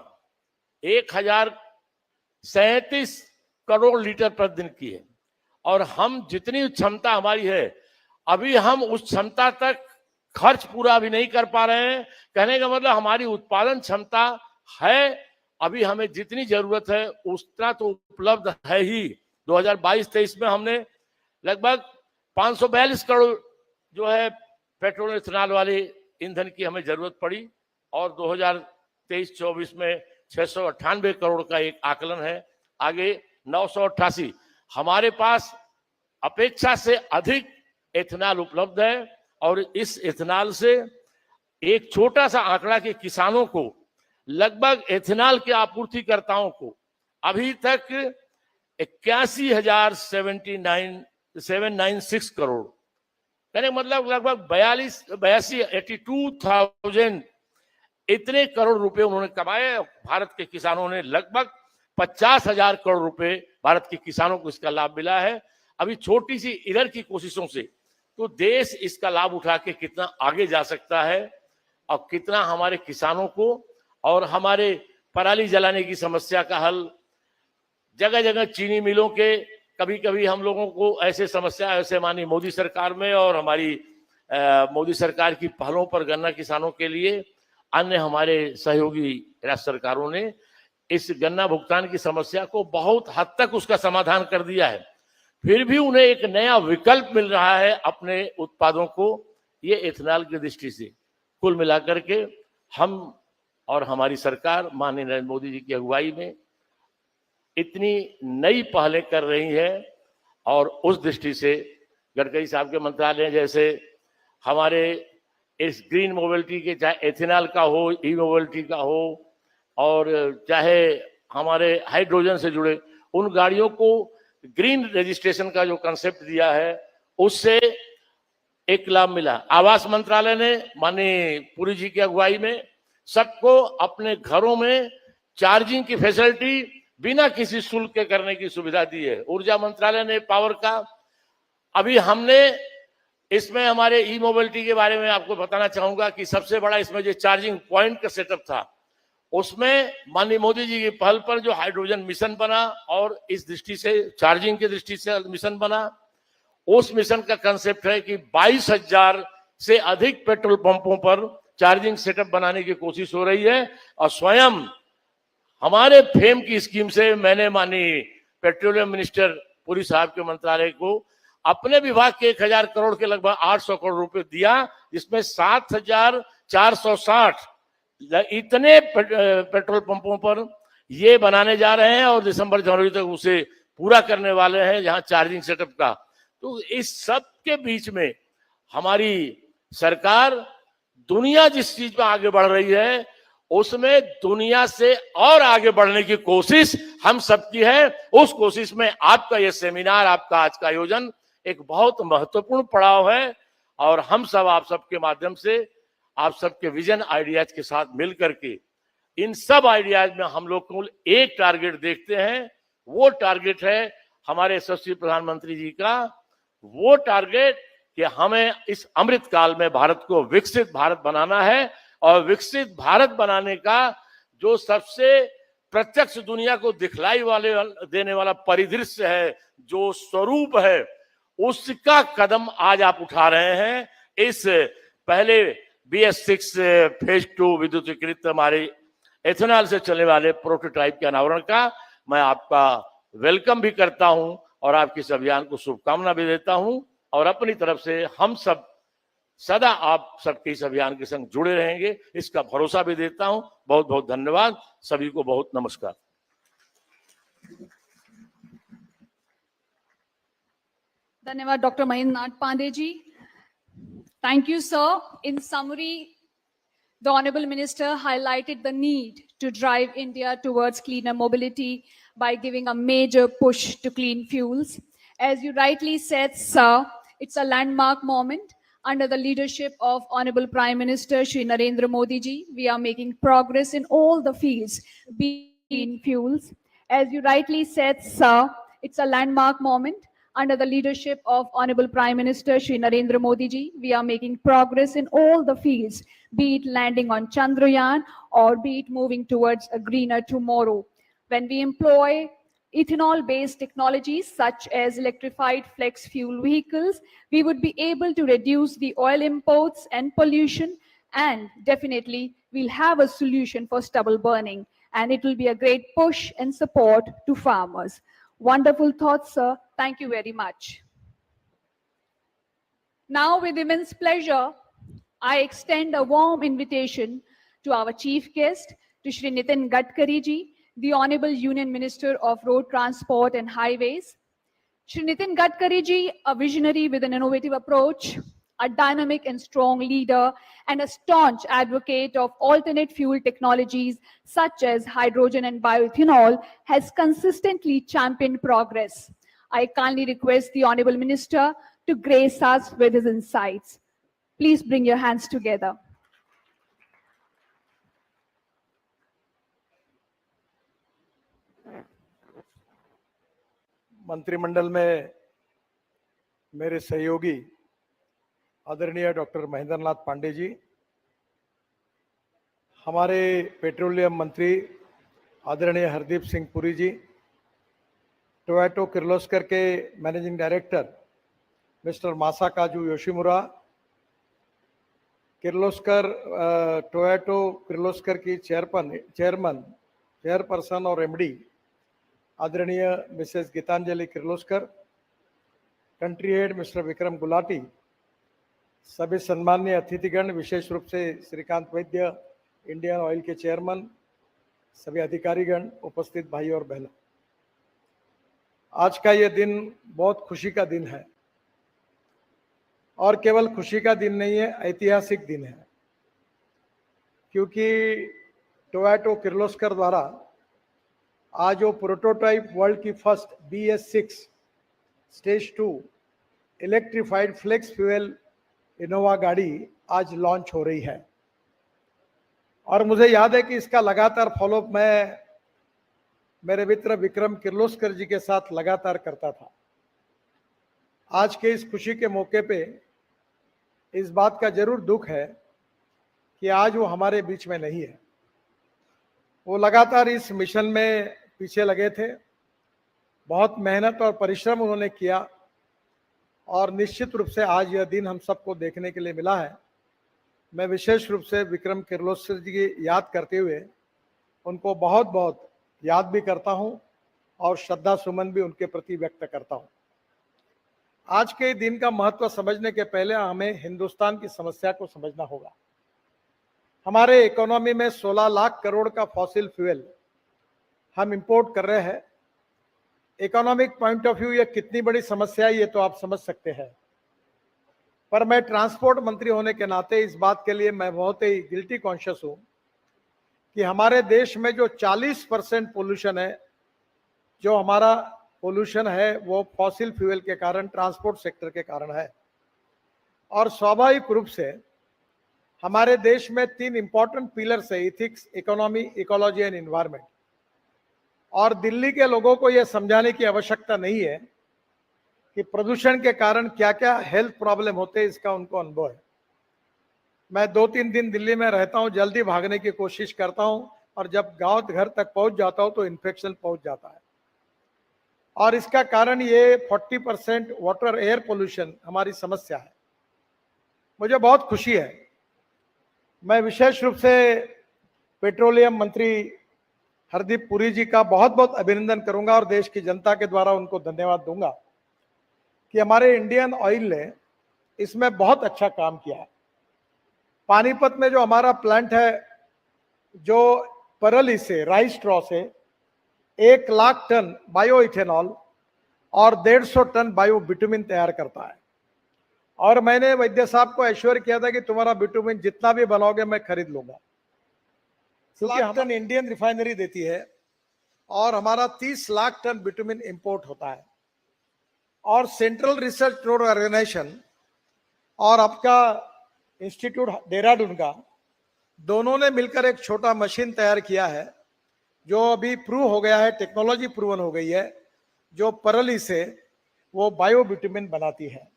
1037 करोड़ लीटर प्रतिदिन की है और हम जितनी क्षमता हमारी है अभी हम उस क्षमता तक खर्च पूरा अभी नहीं कर पा रहे हैं। कहने का मतलब हमारी उत्पादन क्षमता है, अभी हमें जितनी जरूरत है उतना तो उपलब्ध है ही। 2022-23 में हमने लगभग 542 करोड़ जो है पेट्रोल एथेनॉल वाले ईंधन की हमें जरूरत पड़ी और 2023-24 में 698 करोड़ का एक आकलन है, आगे 988। हमारे पास अपेक्षा से अधिक एथेनॉल उपलब्ध है और इस एथेनॉल से एक छोटा सा आंकड़ा के किसानों को, लगभग एथेनॉल के आपूर्तिकर्ताओं को अभी तक 81,796 करोड़, यानी मतलब लगभग 82,000 इतने करोड़ रुपए उन्होंने कमाए। भारत के किसानों ने लगभग 50,000 करोड़ रुपए भारत के किसानों को इसका लाभ मिला है। अभी छोटी सी इधर की कोशिशों से तो देश इसका लाभ उठा के कितना आगे जा सकता है और कितना हमारे किसानों को और हमारे पराली जलाने की समस्या का हल, जगह जगह चीनी मिलों के कभी कभी हम लोगों को ऐसे समस्या ऐसे मानी मोदी सरकार में और हमारी मोदी सरकार की पहलों पर गन्ना किसानों के लिए अन्य हमारे सहयोगी राज्य सरकारों ने इस गन्ना भुगतान की समस्या को बहुत हद तक उसका समाधान कर दिया है। फिर भी उन्हें एक नया विकल्प मिल रहा है अपने उत्पादों को, ये एथेनॉल की दृष्टि से। कुल मिलाकर के हम और हमारी सरकार माननीय नरेंद्र मोदी जी की अगुवाई में इतनी नई पहलें कर रही है और उस दृष्टि से गडकरी साहब के मंत्रालय जैसे हमारे इस ग्रीन मोबिलिटी के, चाहे एथेनॉल का हो, ई मोबिलिटी का हो और चाहे हमारे हाइड्रोजन से जुड़े उन गाड़ियों को ग्रीन रजिस्ट्रेशन का जो कंसेप्ट दिया है उससे एक लाभ मिला। आवास मंत्रालय ने माननीय पुरी जी की अगुवाई में सबको अपने घरों में चार्जिंग की फैसिलिटी बिना किसी शुल्क के करने की सुविधा दी है। ऊर्जा मंत्रालय ने पावर का, अभी हमने इसमें हमारे ई मोबिलिटी के बारे में आपको बताना चाहूंगा कि सबसे बड़ा इसमें जो चार्जिंग पॉइंट का सेटअप था उसमें माननीय मोदी जी की पहल पर जो हाइड्रोजन मिशन बना और इस दृष्टि से चार्जिंग की दृष्टि से मिशन बना, उस मिशन का कंसेप्ट है कि 22,000 से अधिक पेट्रोल पंपों पर चार्जिंग सेटअप बनाने की कोशिश हो रही है। और स्वयं हमारे फेम की स्कीम से मैंने माननीय पेट्रोलियम मिनिस्टर पुरी साहब के मंत्रालय को अपने विभाग के 1,000 करोड़ के लगभग 800 करोड़ रुपए दिया, जिसमें 7,460 इतने पेट्रोल पंपों पर ये बनाने जा रहे हैं और दिसंबर जनवरी तक उसे पूरा करने वाले हैं जहां चार्जिंग सेटअप का। तो इस सब के बीच में हमारी सरकार दुनिया जिस चीज पर आगे बढ़ रही है उसमें दुनिया से और आगे बढ़ने की कोशिश हम सबकी है। उस कोशिश में आपका यह सेमिनार, आपका आज का आयोजन एक बहुत महत्वपूर्ण पड़ाव है और हम सब आप सबके माध्यम से आप सबके विजन आइडियाज के साथ मिल करके इन सब आइडियाज में हम लोग को एक टारगेट देखते हैं। वो टारगेट है हमारे यशस्वी प्रधानमंत्री जी का, वो टारगेट कि हमें इस अमृत काल में भारत को विकसित भारत बनाना है और विकसित भारत बनाने का जो सबसे प्रत्यक्ष दुनिया को दिखलाई वाले देने वाला परिदृश्य है, जो स्वरूप है, उसका कदम आज आप उठा रहे हैं। इस पहले BS6 फेज 2 विद्युतीकृत हमारे एथेनॉल से चलने वाले प्रोटोटाइप के अनावरण का मैं आपका वेलकम भी करता हूं और आपके इस अभियान को शुभकामना भी देता हूं और अपनी तरफ से हम सब सदा आप सबके इस अभियान के संग जुड़े रहेंगे इसका भरोसा भी देता हूं। बहुत बहुत धन्यवाद, सभी को बहुत नमस्कार। Dhanyavad, Dr. Mahendranath Pandey ji. Thank you, sir. In summary, the Honorable Minister highlighted the need to drive India towards cleaner mobility by giving a major push to clean fuels. As you rightly said, sir, it's a landmark moment. Under the leadership of Honorable Prime Minister Shri Narendra Modi ji, we are making progress in all the fields, be it clean fuels. As you rightly said, sir, it's a landmark moment. Under the leadership of Honorable Prime Minister Shri Narendra Modi ji, we are making progress in all the fields, be it landing on Chandrayaan or be it moving towards a greener tomorrow. When we employ ethanol-based technologies such as electrified flex fuel vehicles, we would be able to reduce the oil imports and pollution, and definitely we'll have a solution for stubble burning, and it will be a great push and support to farmers. Wonderful thoughts, sir. Thank you very much. Now, with immense pleasure, I extend a warm invitation to our chief guest, to Shri Nitin Gadkari ji, the Honorable Union Minister of Road Transport and Highways. Shri Nitin Gadkari ji, a visionary with an innovative approach, a dynamic and strong leader, and a staunch advocate of alternate fuel technologies such as hydrogen and bioethanol, has consistently championed progress. I kindly request the Honorable Minister to grace us with his insights. Please bring your hands together. मंत्रिमंडल में मेरे सहयोगी आदरणीय doctor Mahendranath Pandey ji, हमारे petroleum मंत्री आदरणीय Hardeep Singh Puri ji, Toyota Kirloskar के managing director Mr Masakazu Yoshimura, Toyota Kirloskar की चेयरपर्सन और एमडी आदरणीय Mrs Geetanjali Kirloskar, country head Mr Vikram Gulati, सभी सम्माननीय अतिथिगण, विशेष रूप से श्रीकांत वैद्य, इंडियन ऑयल के चेयरमैन, सभी अधिकारीगण, उपस्थित भाई और बहनों, आज का ये दिन बहुत खुशी का दिन है और केवल खुशी का दिन नहीं है, ऐतिहासिक दिन है, क्योंकि टोयोटो किर्लोस्कर द्वारा आज जो प्रोटोटाइप वर्ल्ड की first BS6 stage 2 electrified flex fuel Innova गाड़ी आज लॉन्च हो रही है। और मुझे याद है कि इसका लगातार फॉलोअप मैं मेरे मित्र विक्रम किर्लोस्कर जी के साथ लगातार करता था। आज के इस खुशी के मौके पे इस बात का जरूर दुख है कि आज वो हमारे बीच में नहीं है। वो लगातार इस मिशन में पीछे लगे थे, बहुत मेहनत और परिश्रम उन्होंने किया और निश्चित रूप से आज यह दिन हम सबको देखने के लिए मिला है। मैं विशेष रूप से विक्रम किर्लोस्कर जी की याद करते हुए उनको बहुत बहुत याद भी करता हूं और श्रद्धा सुमन भी उनके प्रति व्यक्त करता हूं। आज के दिन का महत्व समझने के पहले हमें हिंदुस्तान की समस्या को समझना होगा। हमारे इकोनॉमी में 16 लाख करोड़ का फॉसिल फ्यूल हम इंपोर्ट कर रहे हैं। इकोनॉमिक पॉइंट ऑफ व्यू ये कितनी बड़ी समस्या है ये तो आप समझ सकते हैं, पर मैं ट्रांसपोर्ट मंत्री होने के नाते इस बात के लिए मैं बहुत ही गिल्टी कॉन्शियस हूं कि हमारे देश में जो 40% पोल्यूशन है, जो हमारा पोल्यूशन है वो फॉसिल फ्यूल के कारण, ट्रांसपोर्ट सेक्टर के कारण है। और स्वाभाविक रूप से हमारे देश में 3 इंपॉर्टेंट पिलर्स है, ethics, economy, ecology and environment. और दिल्ली के लोगों को यह समझाने की आवश्यकता नहीं है कि प्रदूषण के कारण क्या क्या हेल्थ प्रॉब्लम होते हैं, इसका उनको अनुभव है। मैं 2-3 दिन दिल्ली में रहता हूं, जल्दी भागने की कोशिश करता हूं और जब गांव घर तक पहुंच जाता हूं तो इन्फेक्शन पहुंच जाता है। और इसका कारण ये 40% वाटर एयर पोल्यूशन हमारी समस्या है। मुझे बहुत खुशी है, मैं विशेष रूप से पेट्रोलियम मंत्री हरदीप पुरी जी का बहुत बहुत अभिनंदन करूंगा और देश की जनता के द्वारा उनको धन्यवाद दूंगा कि हमारे इंडियन ऑयल ने इसमें बहुत अच्छा काम किया है। पानीपत में जो हमारा प्लांट है, जो परली से, राइस स्ट्रॉ से 1 लाख टन बायो इथेनॉल और 150 टन बायो बिटुमिन तैयार करता है। और मैंने वैद्य साहब को एश्योर किया था कि तुम्हारा बिटुमिन जितना भी बनाओगे मैं खरीद लूंगा, क्योंकि हम टन इंडियन रिफाइनरी देती है और हमारा 30 लाख टन बिटुमिन इंपोर्ट होता है। और सेंट्रल रिसर्च रोड ऑर्गेनाइजेशन और आपका इंस्टीट्यूट देहरादून का, दोनों ने मिलकर एक छोटा मशीन तैयार किया है जो अभी प्रूव हो गया है, टेक्नोलॉजी प्रूवन हो गई है, जो परली से वो बायो बिटुमिन बनाती है।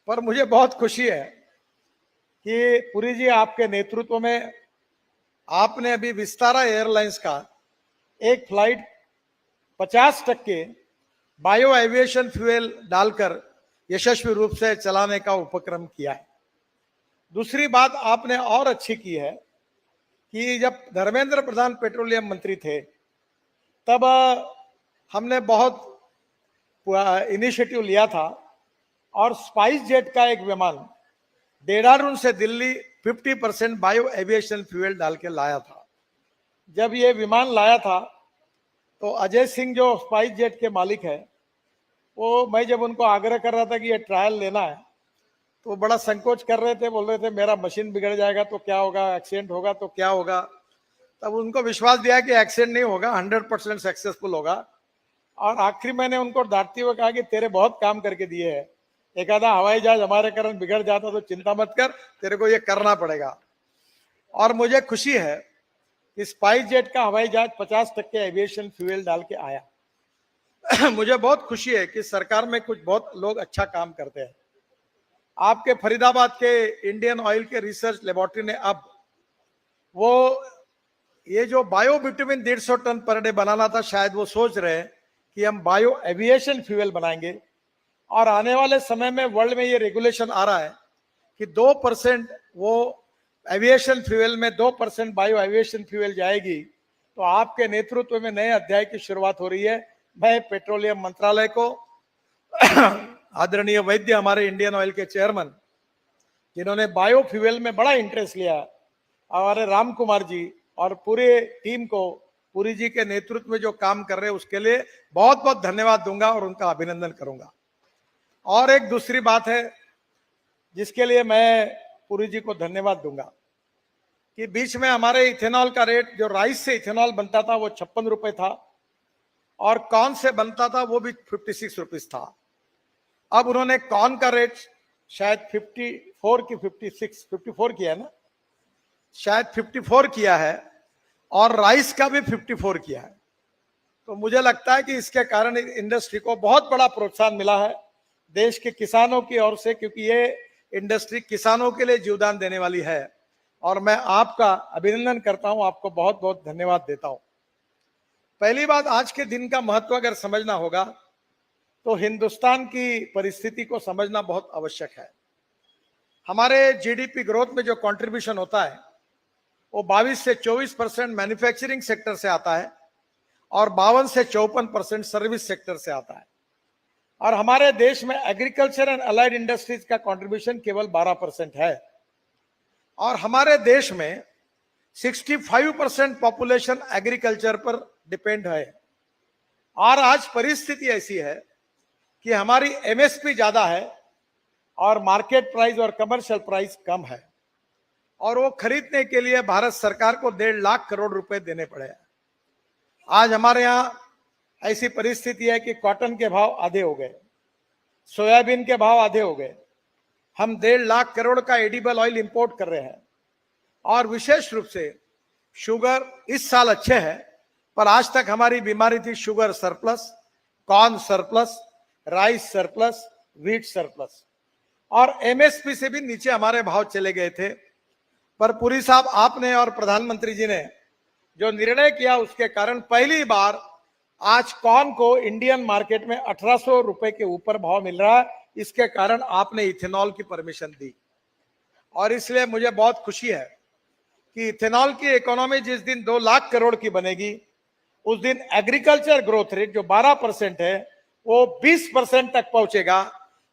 पर मुझे बहुत खुशी है कि पुरी जी आपके नेतृत्व में आपने अभी विस्तारा एयरलाइंस का एक फ्लाइट 50% बायो एविएशन फ्यूल डालकर यशस्वी रूप से चलाने का उपक्रम किया है। दूसरी बात आपने और अच्छी की है कि जब धर्मेंद्र प्रधान पेट्रोलियम मंत्री थे तब हमने बहुत इनिशिएटिव लिया था और स्पाइस जेट का एक विमान देहरादून से दिल्ली 50% बायो एविएशन फ्यूल डाल के लाया था। जब ये विमान लाया था तो अजय सिंह जो स्पाइस जेट के मालिक है, वो मैं जब उनको आग्रह कर रहा था कि ये ट्रायल लेना है तो बड़ा संकोच कर रहे थे, बोल रहे थे मेरा मशीन बिगड़ जाएगा तो क्या होगा, एक्सीडेंट होगा तो क्या होगा। तब उनको विश्वास दिया कि एक्सीडेंट नहीं होगा, 100% सक्सेसफुल होगा। और आखिरी मैंने उनको डांटते हुए कहा कि तेरे बहुत काम करके दिए हैं, एक आधा हवाई जहाज हमारे कारण बिगड़ जाता तो चिंता मत कर, तेरे को ये करना पड़ेगा। और मुझे खुशी है कि स्पाइस जेट का हवाई जहाज 50% एविएशन फ्यूल डाल के आया। मुझे बहुत खुशी है कि सरकार में कुछ बहुत लोग अच्छा काम करते हैं। आपके फरीदाबाद के इंडियन ऑयल के रिसर्च लेबोरेटरी ने अब वो ये जो bio bitumen 150 ton per day बनाना था, शायद वो सोच रहे हैं कि हम बायो एविएशन फ्यूल बनाएंगे। और आने वाले समय में वर्ल्ड में ये रेगुलेशन आ रहा है कि 2% वो एविएशन फ्यूल में 2% बायो एविएशन फ्यूल जाएगी। तो आपके नेतृत्व में नए अध्याय की शुरुआत हो रही है। मैं पेट्रोलियम मंत्रालय को आदरणीय वैद्य, हमारे इंडियन ऑयल के चेयरमैन, जिन्होंने बायो फ्यूल में बड़ा इंटरेस्ट लिया, हमारे राम कुमार जी और पूरे टीम को पुरी जी के नेतृत्व में जो काम कर रहे हैं उसके लिए बहुत बहुत धन्यवाद दूंगा और उनका अभिनंदन करूंगा। और एक दूसरी बात है जिसके लिए मैं पुरी जी को धन्यवाद दूंगा कि बीच में हमारे इथेनॉल का रेट, जो राइस से इथेनॉल बनता था वो 56 रुपए था और कॉर्न से बनता था वो भी 56 रुपीज था। अब उन्होंने कॉर्न का रेट शायद 54 की 54 किया है ना, शायद 54 किया है और राइस का भी 54 किया है। तो मुझे लगता है कि इसके कारण इंडस्ट्री को बहुत बड़ा प्रोत्साहन मिला है देश के किसानों की ओर से, क्योंकि ये इंडस्ट्री किसानों के लिए जीवदान देने वाली है। और मैं आपका अभिनंदन करता हूं, आपको बहुत बहुत धन्यवाद देता हूं। पहली बात, आज के दिन का महत्व अगर समझना होगा तो हिंदुस्तान की परिस्थिति को समझना बहुत आवश्यक है। हमारे जीडीपी ग्रोथ में जो कंट्रीब्यूशन होता है वो 22 से 24% मैन्युफैक्चरिंग सेक्टर से आता है और 52 से 54% सर्विस सेक्टर से आता है। और हमारे देश में एग्रीकल्चर एंड अलाइड इंडस्ट्रीज का कंट्रीब्यूशन केवल 12% है। और हमारे देश में 65% पॉपुलेशन एग्रीकल्चर पर डिपेंड है। और आज परिस्थिति ऐसी है कि हमारी एमएसपी ज्यादा है और मार्केट प्राइस और कमर्शियल प्राइस कम है, और वो खरीदने के लिए भारत सरकार को 1.5 लाख करोड़ रुपए देने पड़े हैं। आज हमारे यहाँ ऐसी परिस्थिति है कि कॉटन के भाव आधे हो गए, सोयाबीन के भाव आधे हो गए। हम 1.5 लाख करोड़ का एडिबल ऑयल इंपोर्ट कर रहे हैं। और विशेष रूप से शुगर इस साल अच्छे है, पर आज तक हमारी बीमारी थी sugar surplus, corn surplus, rice surplus, wheat surplus, और एमएसपी से भी नीचे हमारे भाव चले गए थे। पर पुरी साहब, आपने और प्रधानमंत्री जी ने जो निर्णय किया उसके कारण पहली बार आज कॉर्न को इंडियन मार्केट में 1800 रुपए के ऊपर भाव मिल रहा है। इसके कारण आपने इथेनॉल की परमिशन दी और इसलिए मुझे बहुत खुशी है कि इथेनॉल की इकोनॉमी जिस दिन 2 लाख करोड़ की बनेगी, उस दिन एग्रीकल्चर ग्रोथ रेट जो 12% है वो 20% तक पहुंचेगा।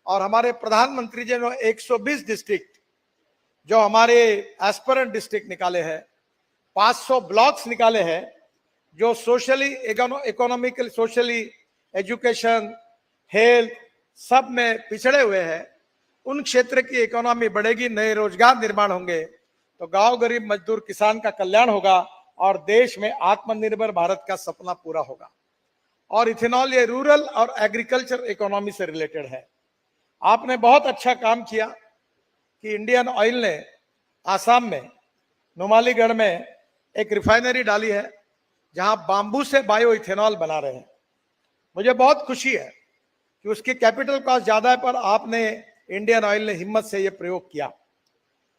और हमारे प्रधानमंत्री जी ने 120 डिस्ट्रिक्ट जो हमारे एस्पिरेंट डिस्ट्रिक्ट निकाले हैं, 500 ब्लॉक्स निकाले हैं जो socially economical socially education health सब में पिछड़े हुए हैं, उन क्षेत्र की इकोनॉमी बढ़ेगी, नए रोजगार निर्माण होंगे, तो गांव गरीब मजदूर किसान का कल्याण होगा और देश में आत्मनिर्भर भारत का सपना पूरा होगा। और इथेनॉल ये रूरल और एग्रीकल्चर इकोनॉमी से रिलेटेड है। आपने बहुत अच्छा काम किया कि इंडियन ऑयल ने आसाम में नुमालीगढ़ में एक रिफाइनरी डाली है जहां बांबू से बायो इथेनॉल बना रहे हैं। मुझे बहुत खुशी है कि उसकी कैपिटल कॉस्ट ज्यादा है, पर आपने इंडियन ऑयल ने हिम्मत से ये प्रयोग किया।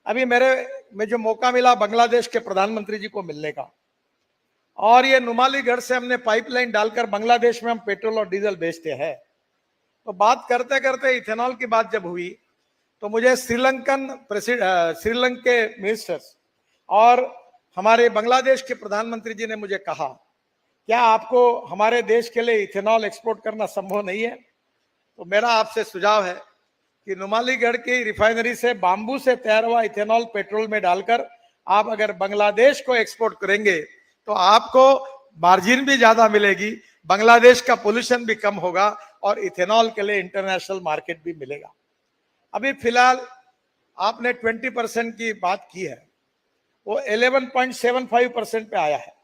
अभी मैं जो मौका मिला बांग्लादेश के प्रधानमंत्री जी को मिलने का, और ये नुमालीगढ़ से हमने पाइपलाइन डालकर बांग्लादेश में हम पेट्रोल और डीजल बेचते हैं। तो बात करते करते इथेनॉल की बात जब हुई तो मुझे श्रीलंका के मिनिस्टर्स और हमारे बांग्लादेश के प्रधानमंत्री जी ने मुझे कहा, क्या आपको हमारे देश के लिए इथेनॉल एक्सपोर्ट करना संभव नहीं है? तो मेरा आपसे सुझाव है कि नुमालीगढ़ की रिफाइनरी से बांबू से तैयार हुआ इथेनॉल पेट्रोल में डालकर आप अगर बांग्लादेश को एक्सपोर्ट करेंगे तो आपको मार्जिन भी ज्यादा मिलेगी, बांग्लादेश का पोल्यूशन भी कम होगा और इथेनॉल के लिए इंटरनेशनल मार्केट भी मिलेगा। अभी फिलहाल आपने 20% की बात की है, वो 11.75% पे आया है।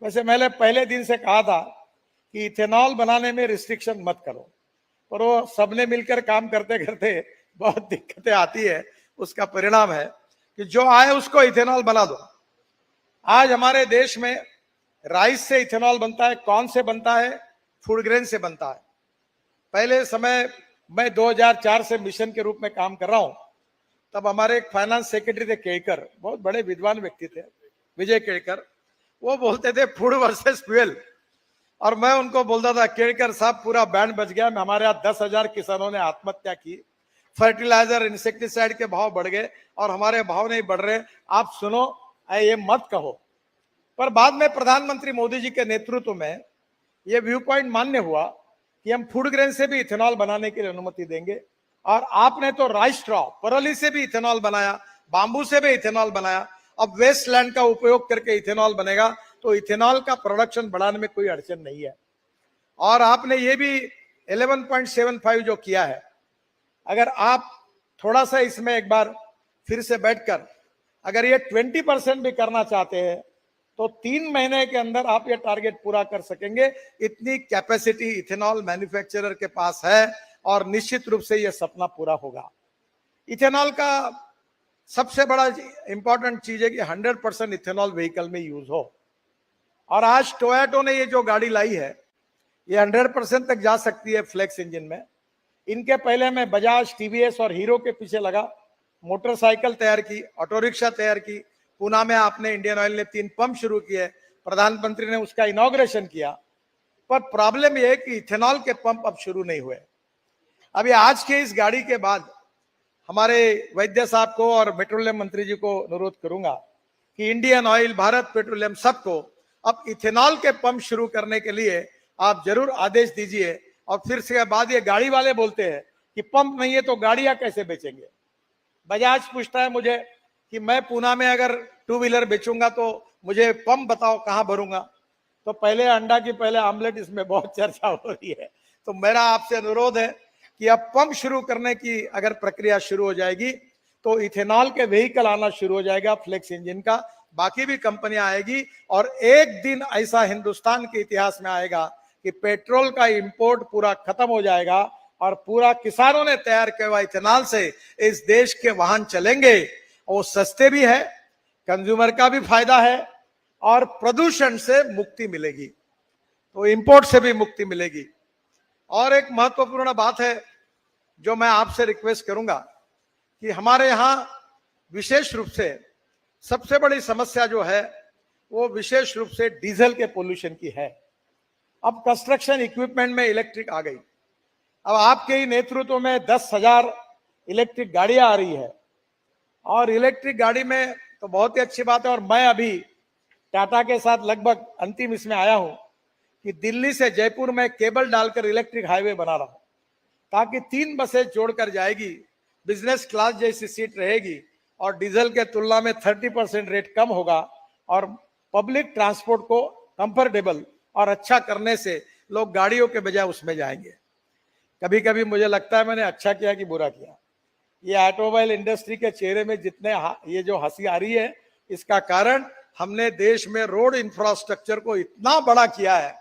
वैसे मैंने पहले दिन से कहा था कि इथेनॉल बनाने में रिस्ट्रिक्शन मत करो, पर वो सबने मिलकर काम करते करते बहुत दिक्कतें आती है। उसका परिणाम है कि जो आए उसको इथेनॉल बना दो। आज हमारे देश में राइस से इथेनॉल बनता है। कौन से बनता है? फूड ग्रेन से बनता है। पहले समय मैं 2004 से मिशन के रूप में काम कर रहा हूं, तब हमारे एक फाइनेंस सेक्रेटरी थे केड़कर, बहुत बड़े विद्वान व्यक्ति थे, विजय केड़कर। वो बोलते थे फूड वर्सेस फ्यूल, और मैं उनको बोलता था केड़कर साहब पूरा बैंड बज गया, हमारे यहाँ 10,000 किसानों ने आत्महत्या की, फर्टिलाइजर इंसेक्टिसाइड के भाव बढ़ गए और हमारे भाव नहीं बढ़ रहे, आप सुनो, ये मत कहो। पर बाद में प्रधानमंत्री मोदी जी के नेतृत्व में यह व्यू पॉइंट मान्य हुआ कि हम फूड ग्रेन से भी इथेनॉल बनाने के लिए अनुमति देंगे। और आपने तो राइस स्ट्रॉ परली से भी इथेनॉल बनाया, बांबू से भी इथेनॉल बनाया, अब वेस्ट लैंड का उपयोग करके इथेनॉल बनेगा, तो इथेनॉल का प्रोडक्शन बढ़ाने में कोई अड़चन नहीं है। और आपने ये भी 11.75 जो किया है, अगर आप थोड़ा सा इसमें एक बार फिर से बैठकर अगर ये 20% भी करना चाहते हैं तो 3 महीने के अंदर आप ये टारगेट पूरा कर सकेंगे। इतनी कैपेसिटी इथेनॉल मैन्युफैक्चरर के पास है और निश्चित रूप से यह सपना पूरा होगा। इथेनॉल का सबसे बड़ा इंपॉर्टेंट चीज है कि 100% इथेनॉल व्हीकल में यूज हो। और आज टोयोटा ने ये जो गाड़ी लाई है ये 100% तक जा सकती है फ्लेक्स इंजन में। इनके पहले मैं बजाज, टीवीएस और हीरो के पीछे लगा, मोटरसाइकिल तैयार की, ऑटो रिक्शा तैयार की। पूना में आपने इंडियन ऑयल ने 3 पंप शुरू किए, प्रधानमंत्री ने उसका इनॉग्रेशन किया। पर प्रॉब्लम यह है कि इथेनॉल के पंप अब शुरू नहीं हुए। अभी आज के इस गाड़ी के बाद हमारे वैद्य साहब को और पेट्रोलियम मंत्री जी को अनुरोध करूंगा कि इंडियन ऑयल, भारत पेट्रोलियम, सबको अब इथेनॉल के पंप शुरू करने के लिए आप जरूर आदेश दीजिए। और फिर से बाद ये गाड़ी वाले बोलते हैं कि पंप नहीं है तो गाड़ियां कैसे बेचेंगे। बजाज पूछता है मुझे कि मैं पूना में अगर 2 व्हीलर बेचूंगा तो मुझे पंप बताओ कहां भरूंगा। तो पहले अंडा की पहले आमलेट, इसमें बहुत चर्चा हो रही है। तो मेरा आपसे अनुरोध है कि अब पंप शुरू करने की अगर प्रक्रिया शुरू हो जाएगी तो इथेनॉल के व्हीकल आना शुरू हो जाएगा, फ्लेक्स इंजन का, बाकी भी कंपनियां आएगी। और एक दिन ऐसा हिंदुस्तान के इतिहास में आएगा कि पेट्रोल का इंपोर्ट पूरा खत्म हो जाएगा और पूरा किसानों ने तैयार किया हुआ इथेनॉल से इस देश के वाहन चलेंगे। वो सस्ते भी है, कंज्यूमर का भी फायदा है और प्रदूषण से मुक्ति मिलेगी, तो इंपोर्ट से भी मुक्ति मिलेगी। और एक महत्वपूर्ण बात है जो मैं आपसे रिक्वेस्ट करूंगा कि हमारे यहां विशेष रूप से सबसे बड़ी समस्या जो है वो विशेष रूप से डीजल के पोल्यूशन की है। अब कंस्ट्रक्शन इक्विपमेंट में इलेक्ट्रिक आ गई। अब आपके ही नेतृत्व में 10,000 इलेक्ट्रिक गाड़ियां आ रही है और इलेक्ट्रिक गाड़ी में तो बहुत ही अच्छी बात है। और मैं अभी टाटा के साथ लगभग अंतिम इसमें आया हूं कि दिल्ली से जयपुर में केबल डालकर इलेक्ट्रिक हाईवे बना रहा हूं, ताकि 3 बसें जोड़कर जाएगी, बिजनेस क्लास जैसी सीट रहेगी और डीजल के तुलना में 30% रेट कम होगा और पब्लिक ट्रांसपोर्ट को कंफर्टेबल और अच्छा करने से लोग गाड़ियों के बजाय उसमें जाएंगे। कभी कभी मुझे लगता है मैंने अच्छा किया कि बुरा किया। ये ऑटोमोबाइल इंडस्ट्री के चेहरे में जितने ये जो हंसी आ रही है, इसका कारण हमने देश में रोड इंफ्रास्ट्रक्चर को इतना बड़ा किया है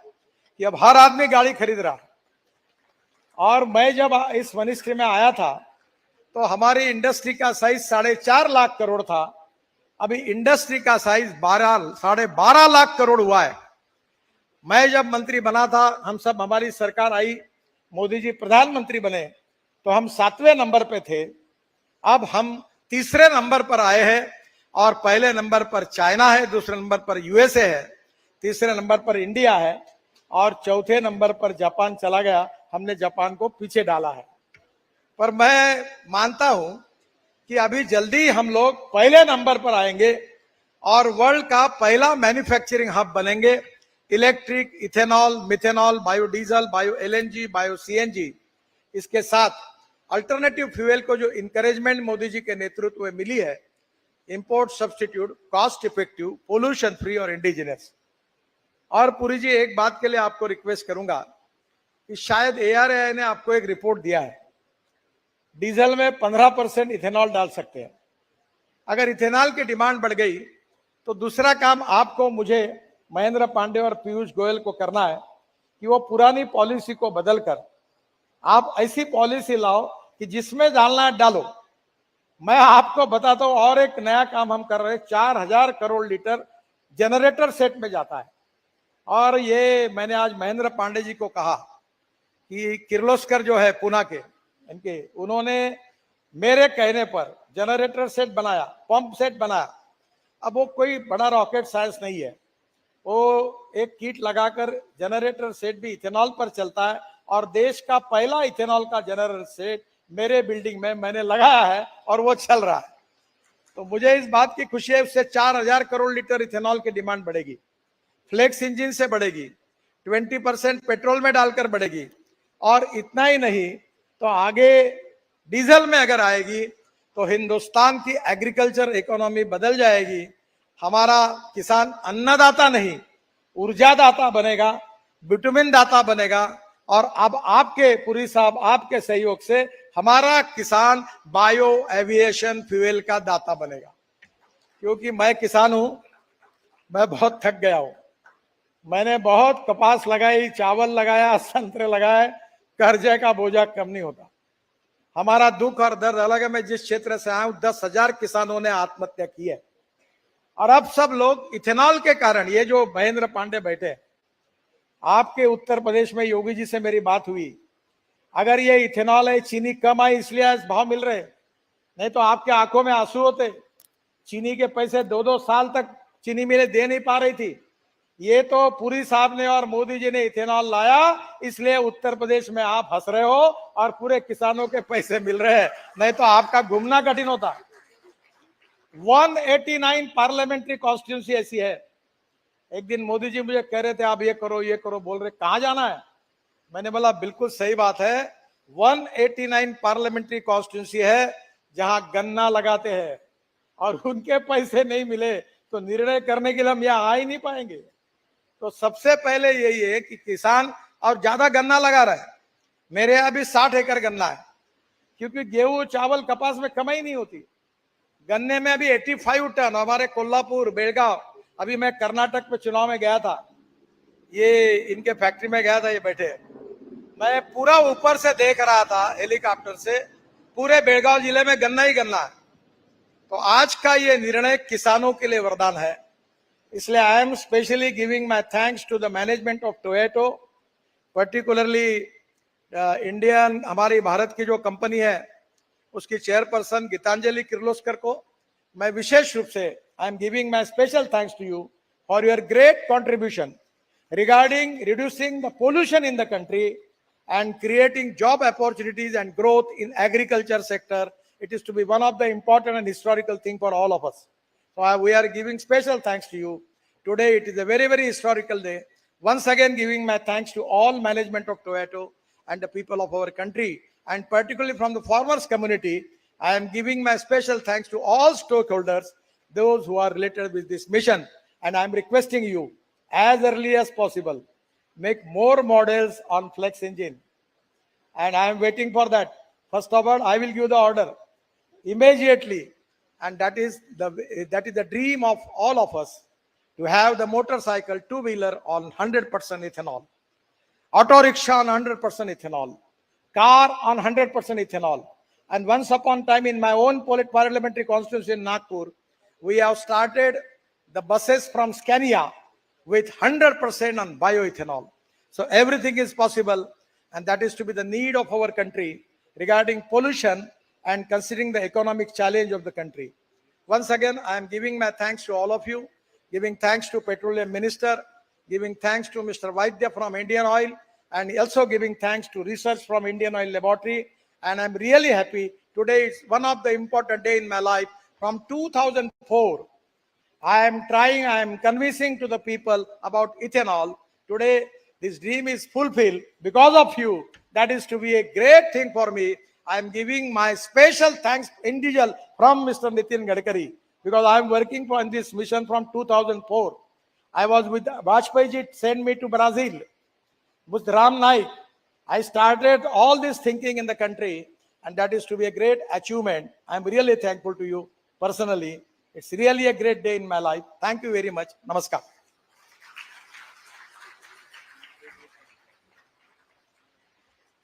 कि अब हर आदमी गाड़ी खरीद रहा है। और मैं जब इस मिनिस्ट्री में आया था तो हमारी इंडस्ट्री का साइज 4.5 लाख करोड़ था, अभी इंडस्ट्री का साइज 12.5 लाख करोड़ हुआ है। मैं जब मंत्री बना था, हमारी सरकार आई, मोदी जी प्रधानमंत्री बने तो हम 7वें नंबर पे थे, अब हम 3रे नंबर पर आए हैं और पहले नंबर पर चाइना है, दूसरे नंबर पर यूएसए है, तीसरे नंबर पर इंडिया है और चौथे नंबर पर जापान चला गया। हमने जापान को पीछे डाला है। पर मैं मानता हूं कि अभी जल्दी हम लोग पहले नंबर पर आएंगे और वर्ल्ड का पहला मैन्युफैक्चरिंग हब बनेंगे। Electric, ethanol, methanol, biodiesel, bio LNG, bio CNG, इसके साथ अल्टरनेटिव फ्यूल को जो इंकरेजमेंट मोदी जी के नेतृत्व में मिली है, import substitute, cost effective, pollution free और इंडिजिनस। और पुरी जी, एक बात के लिए आपको रिक्वेस्ट करूंगा कि शायद ARAI ने आपको एक रिपोर्ट दिया है, डीजल में 15% इथेनॉल डाल सकते हैं। अगर इथेनॉल की डिमांड बढ़ गई तो दूसरा काम आपको, मुझे, महेंद्र पांडे और पीयूष गोयल को करना है कि वो पुरानी पॉलिसी को बदलकर आप ऐसी पॉलिसी लाओ कि जिसमें डालना है डालो। मैं आपको बताता हूं, और एक नया काम हम कर रहे हैं, 4000 करोड़ लीटर जनरेटर सेट में जाता है। और ये मैंने आज महेंद्र पांडे जी को कहा कि किर्लोस्कर जो है पुणे के, इनके, उन्होंने मेरे कहने पर जनरेटर सेट बनाया, पंप सेट बनाया। अब वो कोई बड़ा रॉकेट साइंस नहीं है, वो एक किट लगाकर जनरेटर सेट भी इथेनॉल पर चलता है और देश का पहला इथेनॉल का जनरेटर सेट मेरे बिल्डिंग में मैंने लगाया है और वो चल रहा है। तो मुझे इस बात की खुशी है, उससे 4000 करोड़ लीटर इथेनॉल की डिमांड बढ़ेगी, फ्लेक्स इंजन से बढ़ेगी, 20% पेट्रोल में डालकर बढ़ेगी। और इतना ही नहीं तो आगे डीजल में अगर आएगी तो हिंदुस्तान की एग्रीकल्चर इकोनॉमी बदल जाएगी। हमारा किसान अन्नदाता नहीं, ऊर्जा दाता बनेगा, विटामिन दाता बनेगा। और अब आपके, पुरी साहब, आपके सहयोग से हमारा किसान बायो एविएशन फ्यूल का दाता बनेगा। क्योंकि मैं किसान हूं, मैं बहुत थक गया हूं। मैंने बहुत कपास लगाई, चावल लगाया, संतरे लगाए, कर्जे का बोझा कम नहीं होता। हमारा दुख और दर्द अलग है। मैं जिस क्षेत्र से आया हूं, 10,000 किसानों ने आत्महत्या की है और अब सब लोग इथेनॉल के कारण, ये जो महेंद्र पांडे बैठे, आपके उत्तर प्रदेश में योगी जी से मेरी बात हुई, अगर ये इथेनॉल है, चीनी कम आई इसलिए आज भाव मिल रहे, नहीं तो आपके आंखों में आंसू होते। चीनी के पैसे 2-2 साल तक चीनी मिलें दे नहीं पा रही थी। ये तो पुरी साहब ने और मोदी जी ने इथेनॉल लाया, इसलिए उत्तर प्रदेश में आप हंस रहे हो और पूरे किसानों के पैसे मिल रहे हैं, नहीं तो आपका घूमना कठिन होता। 189 पार्लियामेंट्री कॉन्स्टिट्यूंसी ऐसी है। एक दिन मोदी जी मुझे कह रहे थे आप ये करो ये करो, बोल रहे कहां जाना है? मैंने बोला बिल्कुल सही बात है, 189 पार्लियामेंट्री कॉन्स्टिट्यूंसी है जहां गन्ना लगाते हैं और उनके पैसे नहीं मिले तो निर्णय करने के लिए हम यहाँ आ ही नहीं पाएंगे। तो सबसे पहले यही है कि किसान, और ज्यादा गन्ना लगा रहा है, मेरे यहाँ भी 60 एकड़ गन्ना है, क्योंकि गेहूं, चावल, कपास में कमाई नहीं होती। गन्ने में अभी 85 टन, हमारे कोल्हापुर, बेलगांव, अभी मैं कर्नाटक में चुनाव में गया था, ये इनके फैक्ट्री में गया था, ये बैठे, मैं पूरा ऊपर से देख रहा था हेलीकॉप्टर से, पूरे बेलगांव जिले में गन्ना ही गन्ना है। तो आज का ये निर्णय किसानों के लिए वरदान है। इसलिए I am specially giving my thanks to the management of Toyota, particularly Indian, हमारी भारत की जो कंपनी है उसकी चेयरपर्सन गीतांजलि किर्लोस्कर को मैं विशेष रूप से, I am giving my special thanks to you for your great contribution regarding reducing the pollution in the country and creating job opportunities and growth in agriculture sector. It is to be one of the important and historical thing for all of us. So we are giving special thanks to you. Today it is a very, very historical day. Once again, giving my thanks to all management of Toyota and the people of our country, and particularly from the farmers community. I am giving my special thanks to all stakeholders, those who are related with this mission. And I am requesting you, as early as possible, make more models on flex engine. And I am waiting for that. First of all, I will give the order immediately, and that is the dream of all of us, to have the motorcycle two-wheeler on 100% ethanol, auto rickshaw on 100% ethanol, car on 100% ethanol. And once upon time in my own parliamentary constituency in Nagpur, we have started the buses from Scania with 100% on bioethanol. So everything is possible, and that is to be the need of our country regarding pollution and considering the economic challenge of the country. Once again, I am giving my thanks to all of you, giving thanks to Petroleum Minister, giving thanks to Mr. Vaidya from Indian Oil, and also giving thanks to research from Indian Oil Laboratory. And I'm really happy. Today is one of the important day in my life. From 2004, I am convincing to the people about ethanol. Today, this dream is fulfilled because of you. That is to be a great thing for me. I am giving my special thanks individual from Mr. Nitin Gadkari, because I am working on this mission from 2004. I was with Vajpayee, sent me to Brazil. With Ram Naik, I started all this thinking in the country, and that is to be a great achievement. I am really thankful to you personally. It's really a great day in my life. Thank you very much. Namaskar.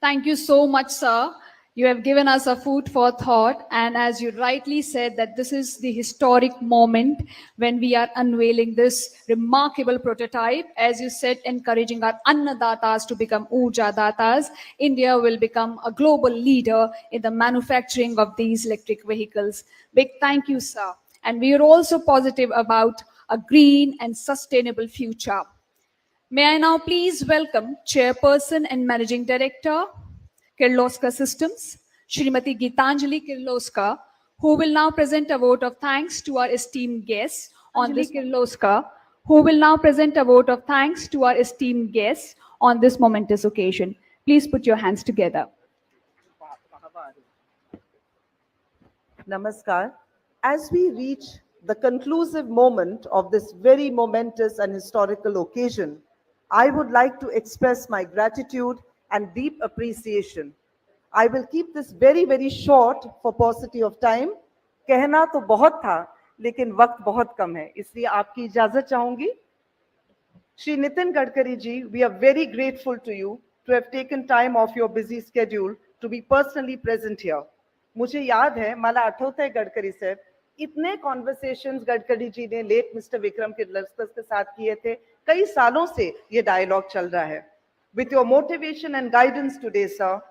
Thank you so much, sir. You have given us a food for thought. And as you rightly said, that this is the historic moment when we are unveiling this remarkable prototype. As you said, encouraging our annadatas to become urjadatas. India will become a global leader in the manufacturing of these electric vehicles. Big thank you, sir. And we are also positive about a green and sustainable future. May I now please welcome Chairperson and Managing Director, Kirloskar Systems, Shrimati Geetanjali Kirloskar, who will now present a vote of thanks to our esteemed guests on this momentous occasion. Please put your hands together. Namaskar. As we reach the conclusive moment of this very momentous and historical occasion, I would like to express my gratitude and deep appreciation. I will keep this very, very short for paucity of time. कहना तो बहुत था, लेकिन वक्त बहुत कम है, इसलिए आपकी इजाजत चाहूंगी. Shri Nitin Gadkari ji, we are very grateful to you to have taken time off your busy schedule to be personally present here. मुझे याद है, मला आठवत है गडकरी साहब, इतने कॉन्वर्सेशंस गडकरी जी ने लेट मिस्टर विक्रम किर्लोस्कर के साथ किए थे. कई सालों से ये डायलॉग चल रहा है. With your motivation and guidance today, sir,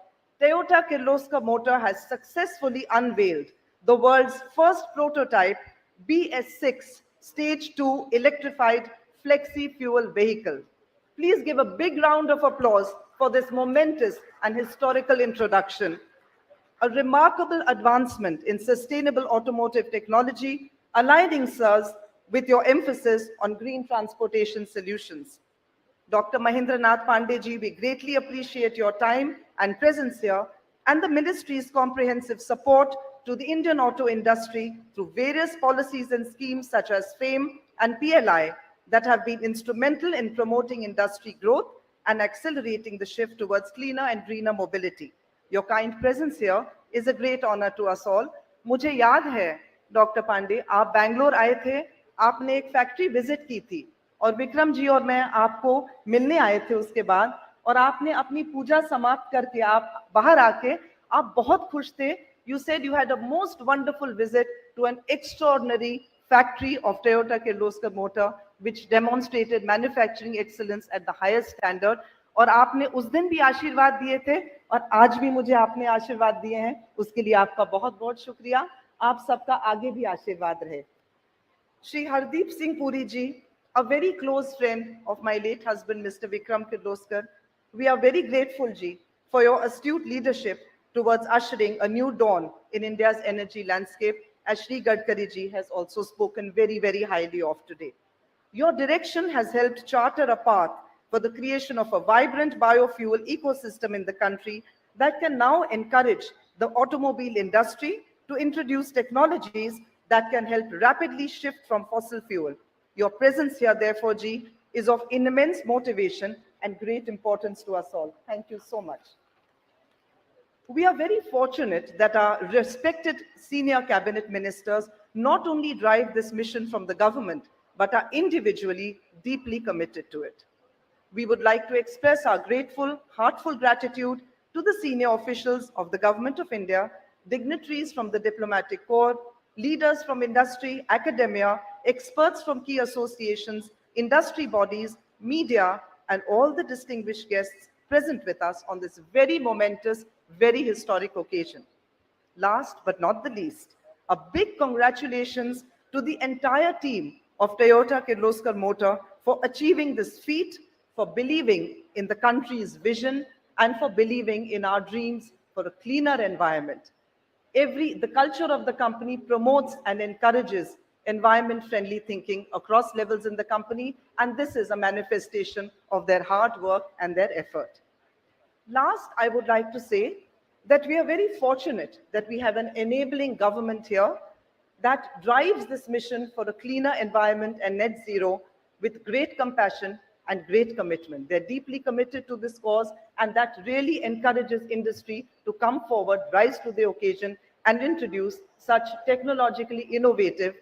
Toyota Kirloskar Motor has successfully unveiled the world's first prototype BS6 Stage 2 electrified flexi-fuel vehicle. Please give a big round of applause for this momentous and historical introduction. A remarkable advancement in sustainable automotive technology, aligning, sirs, with your emphasis on green transportation solutions. Dr. Mahendra Nath Pandey ji, we greatly appreciate your time and presence here and the ministry's comprehensive support to the Indian auto industry through various policies and schemes such as FAME and PLI that have been instrumental in promoting industry growth and accelerating the shift towards cleaner and greener mobility. Your kind presence here is a great honor to us all. मुझे याद है, Dr. Pandey, आप बैंगलोर आए थे, आपने एक factory visit की थी और विक्रम जी और मैं आपको मिलने आए थे उसके बाद, और आपने अपनी पूजा समाप्त करके आप बाहर आके आप बहुत खुश थे. You said you had a most wonderful visit to an extraordinary factory of Toyota Kirloskar Motor, which demonstrated manufacturing excellence at the highest standard. और आपने उस दिन भी आशीर्वाद दिए थे और आज भी मुझे आपने आशीर्वाद दिए हैं, उसके लिए आपका बहुत बहुत शुक्रिया. आप सबका आगे भी आशीर्वाद रहे. Shri Hardeep Singh Puri ji, a very close friend of my late husband, Mr. Vikram Kirloskar, we are very grateful, ji, for your astute leadership towards ushering a new dawn in India's energy landscape as Shri Gadkari ji has also spoken very, very highly of today. Your direction has helped charter a path for the creation of a vibrant biofuel ecosystem in the country that can now encourage the automobile industry to introduce technologies that can help rapidly shift from fossil fuel. Your presence here, therefore, Ji, is of immense motivation and great importance to us all. Thank you so much. We are very fortunate that our respected senior cabinet ministers not only drive this mission from the government, but are individually deeply committed to it. We would like to express our grateful, heartfelt gratitude to the senior officials of the Government of India, dignitaries from the diplomatic corps, leaders from industry, academia, experts from key associations, industry bodies, media, and all the distinguished guests present with us on this very momentous, very historic occasion. Last but not the least, a big congratulations to the entire team of Toyota Kirloskar Motor for achieving this feat, for believing in the country's vision, and for believing in our dreams for a cleaner environment. The culture of the company promotes and encourages environment-friendly thinking across levels in the company, and this is a manifestation of their hard work and their effort. Last, I would like to say that we are very fortunate that we have an enabling government here that drives this mission for a cleaner environment and net zero with great compassion and great commitment. They're deeply committed to this cause, and that really encourages industry to come forward, rise to the occasion, and introduce such technologically innovative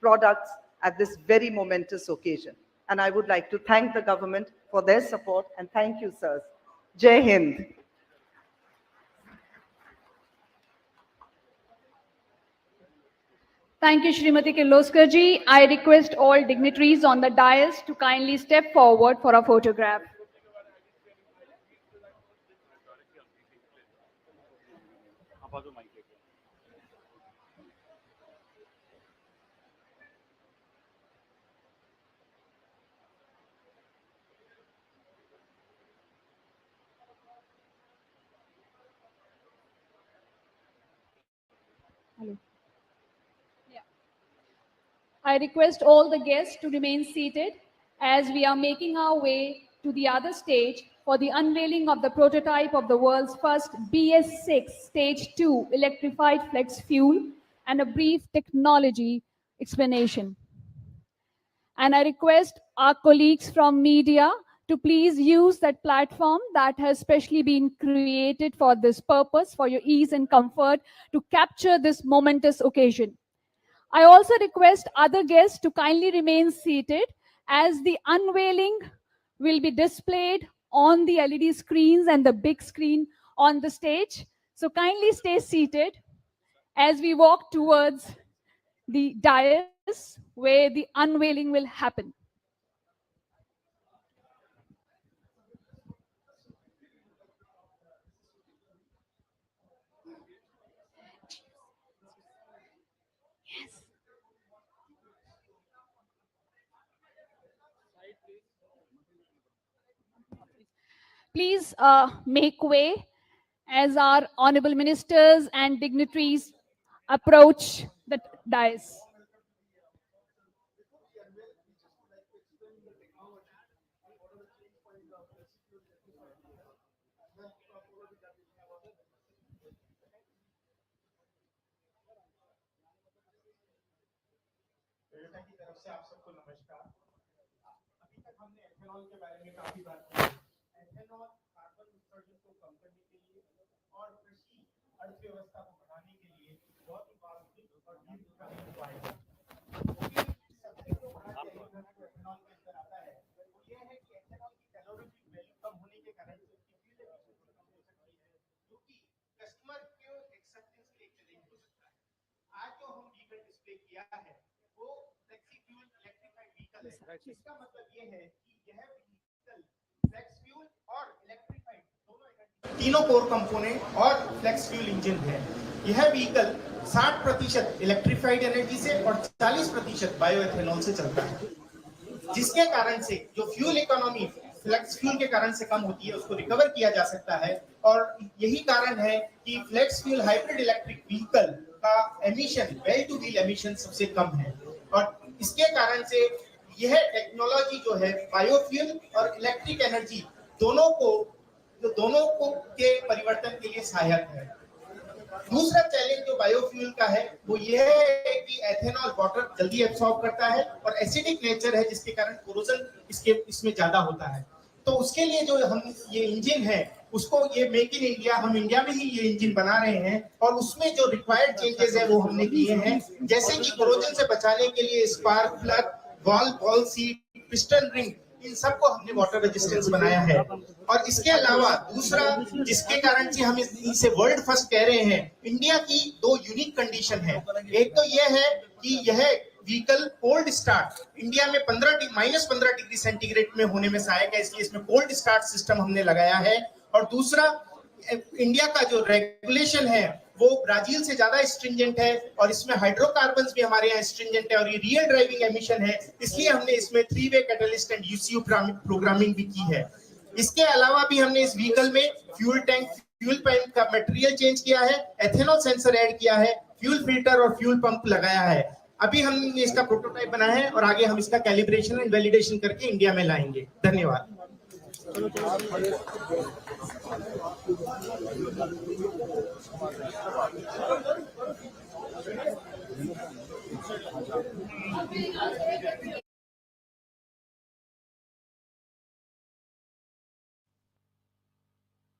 products at this very momentous occasion. And I would like to thank the government for their support, and thank you, sirs. Jai Hind. Thank you, Shrimati Kirloskar ji. I request all dignitaries on the dais to kindly step forward for a photograph. Hello. I request all the guests to remain seated as we are making our way to the other stage for the unveiling of the prototype of the world's first BS6 Stage 2 electrified flex fuel and a brief technology explanation. And I request our colleagues from media to please use that platform that has specially been created for this purpose, for your ease and comfort, to capture this momentous occasion. I also request other guests to kindly remain seated as the unveiling will be displayed on the LED screens and the big screen on the stage. So kindly stay seated as we walk towards the dais where the unveiling will happen. Please make way as our honorable ministers and dignitaries approach the dais. Toyota की तरफ से आप सबको नमस्कार। अभी तक हमने ethanol के बारे में काफी बात की। एथेनॉल कार्बन उत्सर्जन को कम करने के लिए और कृषि अर्थव्यवस्था को बढ़ाने के लिए बहुत ही वास्तविक और दीर्घकालीन उपाय है। सबसे जो बड़ा चैलेंज एथेनॉल के अंदर आता है वो ये है कि एथेनॉल की कैलोरीफिक वैल्यू कम होने के कारण से उसकी फ्यूल एफिशिएंसी कम हो सकती है, जो कि कस्टमर के एक्सेप्टेंस के लिए चैलेंज हो सकता है। आज जो हम व्हीकल डिस्प्ले किया है वो फ्लेक्सी फ्यूल इलेक्ट्रिफाइड व्हीकल है। इसका मतलब ये है कि यह व्हीकल फ्लेक्स फ्यूल और इलेक्ट्रिफाइड दोनों तीनों कोर कंपोनेंट और फ्लेक्स फ्यूल इंजन है। यह व्हीकल 60% इलेक्ट्रिफाइड एनर्जी से और 40% बायोएथेनॉल से चलता है, जिसके कारण से जो फ्यूल इकोनॉमी फ्लेक्स फ्यूल के कारण से कम होती है उसको रिकवर किया जा सकता है और यही कारण है कि flex fuel hybrid electric vehicle का emission, well to wheel emission सबसे कम है और इसके कारण से यह टेक्नोलॉजी जो है बायोफ्यूल और इलेक्ट्रिक एनर्जी दोनों को के परिवर्तन के लिए सहायक है। दूसरा चैलेंज जो बायोफ्यूल का है वो यह है कि एथेनॉल वाटर जल्दी एब्सॉर्ब करता है और एसिडिक नेचर है जिसके कारण कोरोजन इसमें ज्यादा होता है। तो उसके लिए जो हम ये इंजन है उसको ये मेक इन इंडिया, हम इंडिया में ही ये इंजन बना रहे हैं और उसमें जो रिक्वायर्ड चेंजेस है वो हमने किए हैं, जैसे कि कोरोजन से बचाने के लिए spark plug, ball seat, piston ring, इन सबको हमने वाटर रेजिस्टेंस बनाया है। और इसके अलावा दूसरा जिसके कारण से हम इसे वर्ल्ड फर्स्ट कह रहे हैं, इंडिया की दो यूनिक कंडीशन है। एक तो यह है कि यह व्हीकल कोल्ड स्टार्ट इंडिया में -15 डिग्री सेंटीग्रेड में होने में सहायक है, इसलिए इसमें कोल्ड स्टार्ट सिस्टम हमने लगाया है। और दूसरा इंडिया का जो रेगुलेशन है वो ब्राजील से ज्यादा स्ट्रिंजेंट है और इसमें हाइड्रोकार्बन्स भी हमारे यहाँ स्ट्रिंजेंट है और ये रियल ड्राइविंग एमिशन है, इसलिए हमने इसमें 3-वे कैटलिस्ट एंड यूसीयू प्रोग्रामिंग भी की है। इसके अलावा भी हमने इस व्हीकल में फ्यूल टैंक, फ्यूल पैंप का मटेरियल चेंज किया है, एथेनॉल सेंसर ऐड किया है, फ्यूल फिल्टर और फ्यूल पंप लगाया है। अभी हमने इसका प्रोटोटाइप बनाया है और आगे हम इसका कैलिब्रेशन एंड वैलिडेशन करके इंडिया में लाएंगे। धन्यवाद।